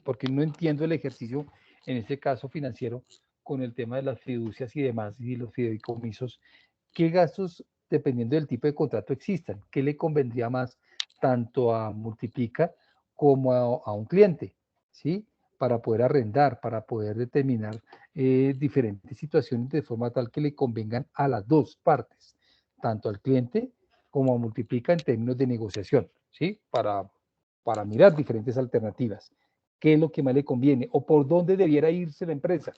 porque no entiendo el ejercicio, en este caso financiero, con el tema de las fiducias y demás, y los fideicomisos, ¿qué gastos, dependiendo del tipo de contrato, existan? ¿Qué le convendría más tanto a Multiplica como a un cliente? ¿Sí? Para poder arrendar, para poder determinar diferentes situaciones de forma tal que le convengan a las dos partes, tanto al cliente como a Multiplica en términos de negociación, ¿sí? Para mirar diferentes alternativas. ¿Qué es lo que más le conviene? ¿O por dónde debiera irse la empresa?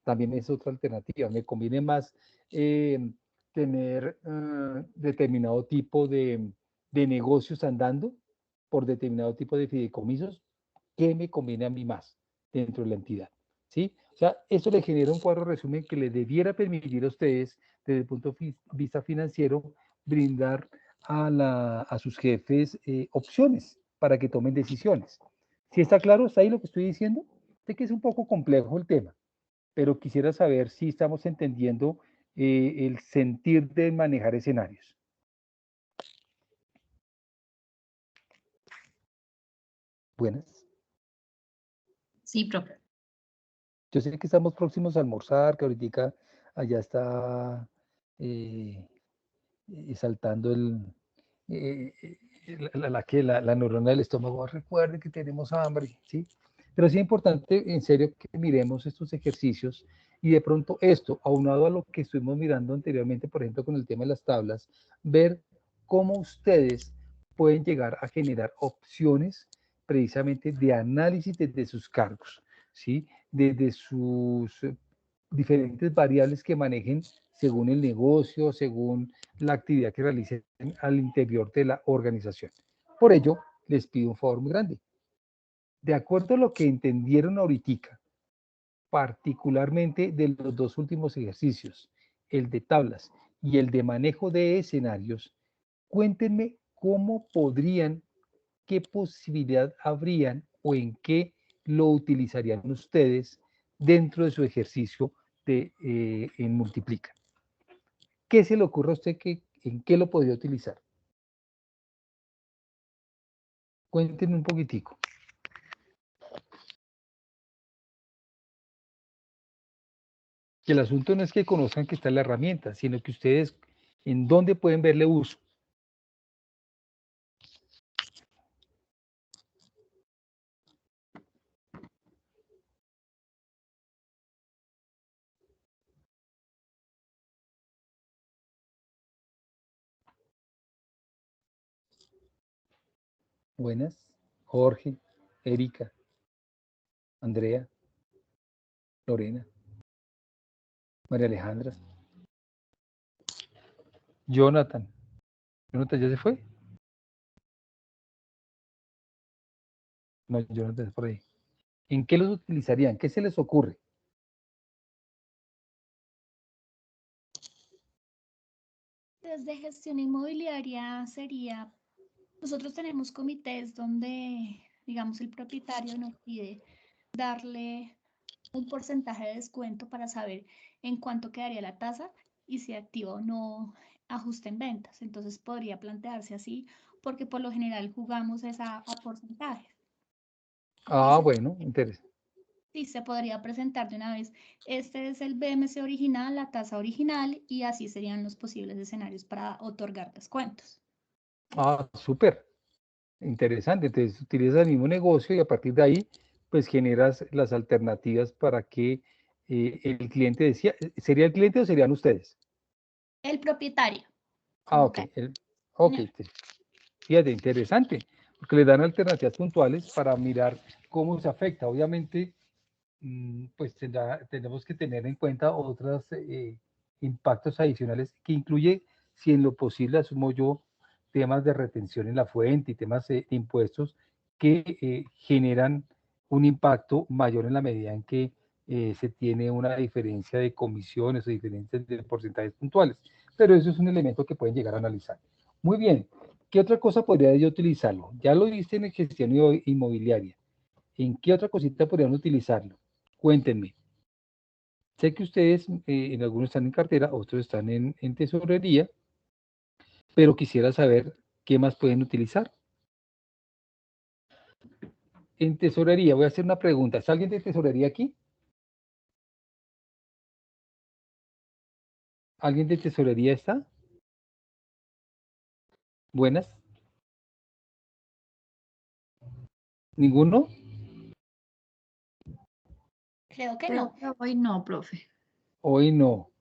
También es otra alternativa. Me conviene más tener determinado tipo de negocios andando por determinado tipo de fideicomisos. ¿Qué me conviene a mí más dentro de la entidad? ¿Sí? O sea, esto le genera un cuadro resumen que le debiera permitir a ustedes, desde el punto de vista financiero, brindar a sus jefes opciones para que tomen decisiones. ¿Sí está claro? ¿Está ahí lo que estoy diciendo? Sé que es un poco complejo el tema, pero quisiera saber si estamos entendiendo el sentir de manejar escenarios. Buenas. Sí, profe. Yo sé que estamos próximos a almorzar, que ahorita allá está saltando eh, la neurona del estómago. Recuerde que tenemos hambre, ¿sí? Pero sí es importante, en serio, que miremos estos ejercicios y de pronto esto, aunado a lo que estuvimos mirando anteriormente, por ejemplo, con el tema de las tablas, ver cómo ustedes pueden llegar a generar opciones precisamente de análisis desde sus cargos, ¿sí? Desde sus diferentes variables que manejen según el negocio, según la actividad que realicen al interior de la organización. Por ello, les pido un favor muy grande. De acuerdo a lo que entendieron ahorita, particularmente de los dos últimos ejercicios, el de tablas y el de manejo de escenarios, cuéntenme cómo podrían, qué posibilidad habrían o en qué lo utilizarían ustedes dentro de su ejercicio en Multiplica. ¿Qué se le ocurre a usted en qué lo podría utilizar? Cuéntenme un poquitico. Que el asunto no es que conozcan que está la herramienta, sino que ustedes en dónde pueden verle uso. Buenas, Jorge, Erika, Andrea, Lorena, María Alejandra, Jonathan. ¿Jonathan ya se fue? No, Jonathan es por ahí. ¿En qué los utilizarían? ¿Qué se les ocurre? Desde gestión inmobiliaria sería, nosotros tenemos comités donde, digamos, el propietario nos pide darle un porcentaje de descuento para saber en cuánto quedaría la tasa y si activa o no ajuste en ventas. Entonces podría plantearse así, porque por lo general jugamos a porcentajes. Ah, bueno, interesante. Sí, se podría presentar de una vez. Este es el BMC original, la tasa original, y así serían los posibles escenarios para otorgar descuentos. Ah, súper. Interesante. Entonces utilizas el mismo negocio y a partir de ahí, pues generas las alternativas para que el cliente decía, ¿sería el cliente o serían ustedes? El propietario. Ah, como ok. tal. Ok, fíjate, interesante, porque le dan alternativas puntuales para mirar cómo se afecta. Obviamente, pues tenemos que tener en cuenta otros impactos adicionales que incluye, si en lo posible, asumo yo, temas de retención en la fuente y temas de impuestos que generan un impacto mayor en la medida en que se tiene una diferencia de comisiones o diferencias de porcentajes puntuales. Pero eso es un elemento que pueden llegar a analizar. Muy bien. ¿Qué otra cosa podría yo utilizarlo? Ya lo viste en gestión inmobiliaria. ¿En qué otra cosita podrían utilizarlo? Cuéntenme. Sé que ustedes en algunos están en cartera, otros están en tesorería, pero quisiera saber qué más pueden utilizar. En tesorería, voy a hacer una pregunta. ¿Está alguien de tesorería aquí? ¿Alguien de tesorería está? Buenas. ¿Ninguno? Creo que Creo no. que hoy no, profe. Hoy no.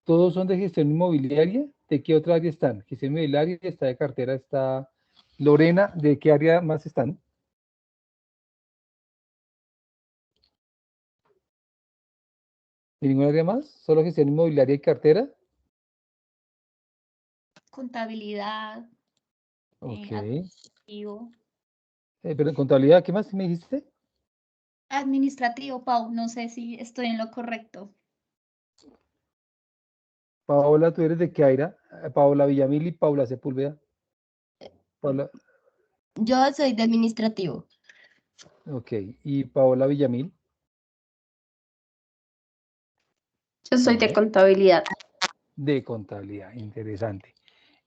¿Todos son de gestión inmobiliaria? ¿De qué otra área están? Gestión inmobiliaria, está de cartera, está Lorena. ¿De qué área más están? ¿De ninguna área más? ¿Solo gestión inmobiliaria y cartera? Contabilidad, Ok. administrativo. Pero en contabilidad, ¿qué más me dijiste? Administrativo, Pau, no sé si estoy en lo correcto. Paola, ¿tú eres de qué área? Paola Villamil y Paula Sepúlveda. Paola, Yo soy de administrativo. ok. ¿Y Paola Villamil? Yo soy de Paola, contabilidad. de contabilidad, interesante.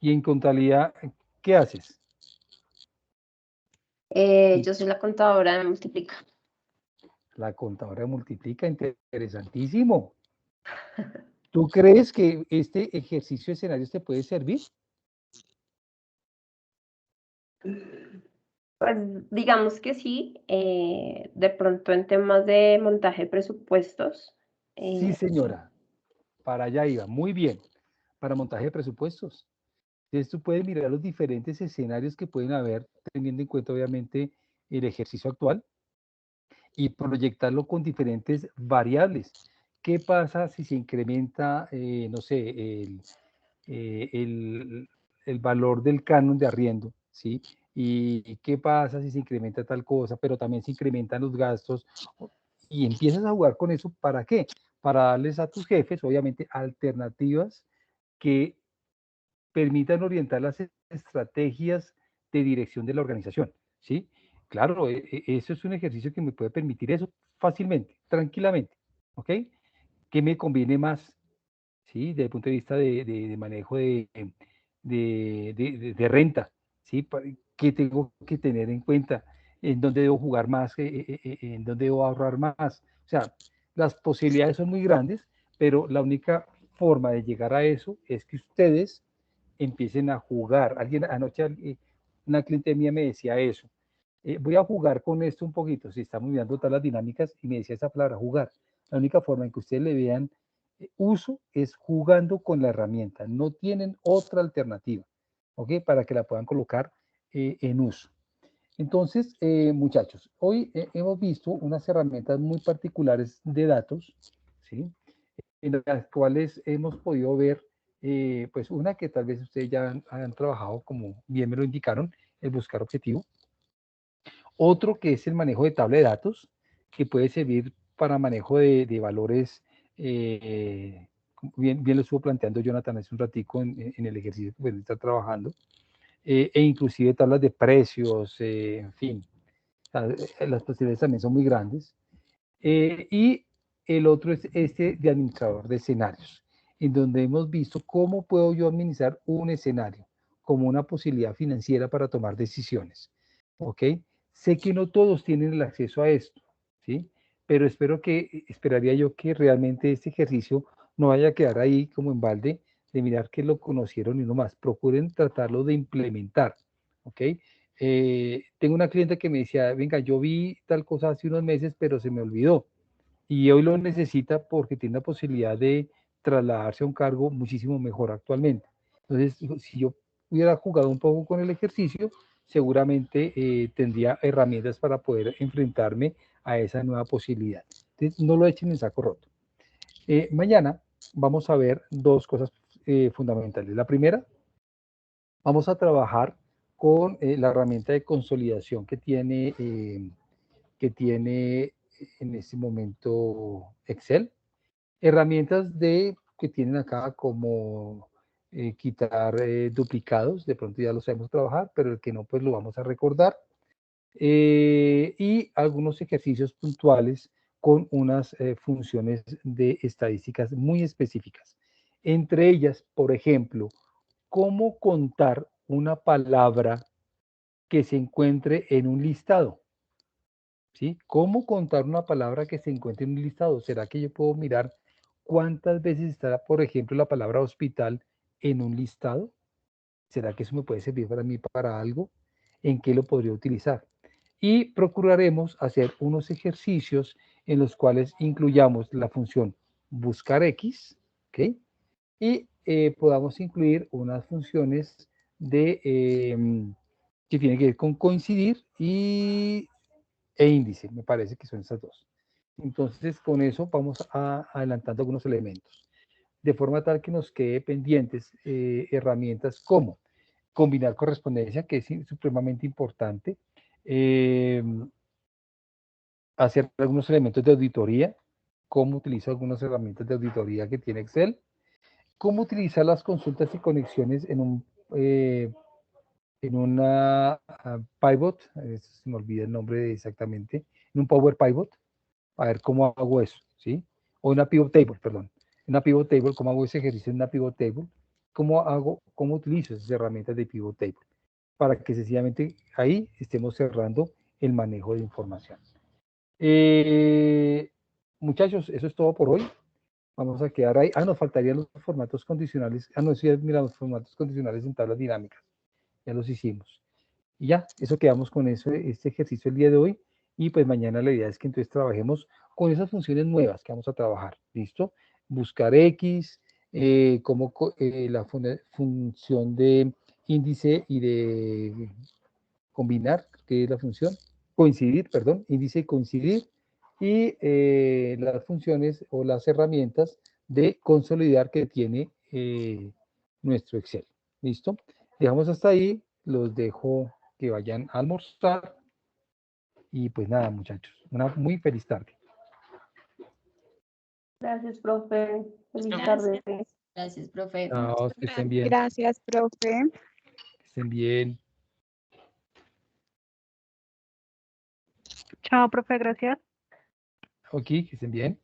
¿Y en contabilidad qué haces? Yo soy la contadora de Multiplica. La contadora multiplica, interesantísimo. ¿Tú crees que este ejercicio de escenarios te puede servir? Pues digamos que sí, de pronto en temas de montaje de presupuestos. Sí, señora. Para allá iba. Muy bien. Para montaje de presupuestos. Entonces tú puedes mirar los diferentes escenarios que pueden haber, teniendo en cuenta obviamente el ejercicio actual y proyectarlo con diferentes variables. ¿Qué pasa si se incrementa, no sé, el valor del canon de arriendo? ¿Sí? ¿Y qué pasa si se incrementa tal cosa, pero también se incrementan los gastos? Y empiezas a jugar con eso, ¿para qué? Para darles a tus jefes, obviamente, alternativas que permitan orientar las estrategias de dirección de la organización, ¿sí? Claro, eso es un ejercicio que me puede permitir eso fácilmente, tranquilamente, ¿ok? ¿Qué me conviene más, ¿sí? Desde el punto de vista de manejo de renta, ¿sí? ¿Qué tengo que tener en cuenta? ¿En dónde debo jugar más? ¿En dónde debo ahorrar más? O sea, las posibilidades son muy grandes, pero la única forma de llegar a eso es que ustedes empiecen a jugar. Alguien anoche, una cliente mía me decía eso. Voy a jugar con esto un poquito, si estamos mirando todas las dinámicas, y me decía esa palabra, jugar. La única forma en que ustedes le vean uso es jugando con la herramienta. No tienen otra alternativa, ¿ok? Para que la puedan colocar en uso. Entonces, muchachos, hoy hemos visto unas herramientas muy particulares de datos, ¿sí? En las cuales hemos podido ver, pues una que tal vez ustedes ya han trabajado, como bien me lo indicaron, el buscar objetivo. Otro que es el manejo de tabla de datos, que puede servir para manejo de valores, bien lo estuvo planteando Jonathan hace un ratico en el ejercicio que está trabajando, e inclusive tablas de precios, en fin, las posibilidades también son muy grandes. Y el otro es este de administrador de escenarios, en donde hemos visto cómo puedo yo administrar un escenario como una posibilidad financiera para tomar decisiones. ¿Ok? Sé que no todos tienen el acceso a esto, ¿sí? Pero esperaría yo que realmente este ejercicio no vaya a quedar ahí como en balde de mirar que lo conocieron y no más. Procuren tratarlo de implementar, ¿ok? Tengo una cliente que me decía, venga, yo vi tal cosa hace unos meses, pero se me olvidó. Y hoy lo necesita porque tiene la posibilidad de trasladarse a un cargo muchísimo mejor actualmente. Entonces, si yo hubiera jugado un poco con el ejercicio, seguramente tendría herramientas para poder enfrentarme a esa nueva posibilidad. Entonces, no lo echen en saco roto. Mañana vamos a ver dos cosas fundamentales. La primera, vamos a trabajar con la herramienta de consolidación que tiene en este momento Excel. Herramientas que tienen acá como quitar duplicados, de pronto ya lo sabemos trabajar, pero el que no, pues lo vamos a recordar. Y algunos ejercicios puntuales con unas funciones de estadísticas muy específicas. Entre ellas, por ejemplo, cómo contar una palabra que se encuentre en un listado. ¿Sí? ¿Cómo contar una palabra que se encuentre en un listado? ¿Será que yo puedo mirar cuántas veces está, por ejemplo, la palabra hospital en un listado? ¿Será que eso me puede servir para mí para algo? ¿En qué lo podría utilizar? Y procuraremos hacer unos ejercicios en los cuales incluyamos la función buscar X, ¿ok? Y podamos incluir unas funciones que tienen que ver con coincidir e índice, me parece que son esas dos. Entonces, con eso vamos adelantando algunos elementos, de forma tal que nos quede pendientes herramientas como combinar correspondencia, que es supremamente importante, hacer algunos elementos de auditoría, cómo utilizo algunas herramientas de auditoría que tiene Excel, cómo utilizar las consultas y conexiones en una pivot, se me olvida el nombre exactamente, en un Power Pivot, a ver cómo hago eso, ¿sí? O una pivot table, perdón. Una pivot table, cómo hago ese ejercicio en una pivot table, cómo utilizo esas herramientas de pivot table, para que sencillamente ahí estemos cerrando el manejo de información. Muchachos, eso es todo por hoy. Vamos a quedar ahí. Nos faltarían los formatos condicionales. No, sí, mira, los formatos condicionales en tablas dinámicas. Ya los hicimos. Y ya, eso quedamos con este ejercicio el día de hoy. Y pues mañana la idea es que entonces trabajemos con esas funciones nuevas que vamos a trabajar. ¿Listo? Buscar X, la función de índice y de combinar, que es la función, coincidir, perdón, índice y coincidir, y las funciones o las herramientas de consolidar que tiene nuestro Excel. ¿Listo? Dejamos hasta ahí, los dejo que vayan a almorzar y pues nada, muchachos, una muy feliz tarde. Gracias, profe. Feliz Gracias. tarde. Gracias, profe. Chao, que estén bien. Gracias, profe. Que estén bien. Chao, profe, gracias. Ok, que estén bien.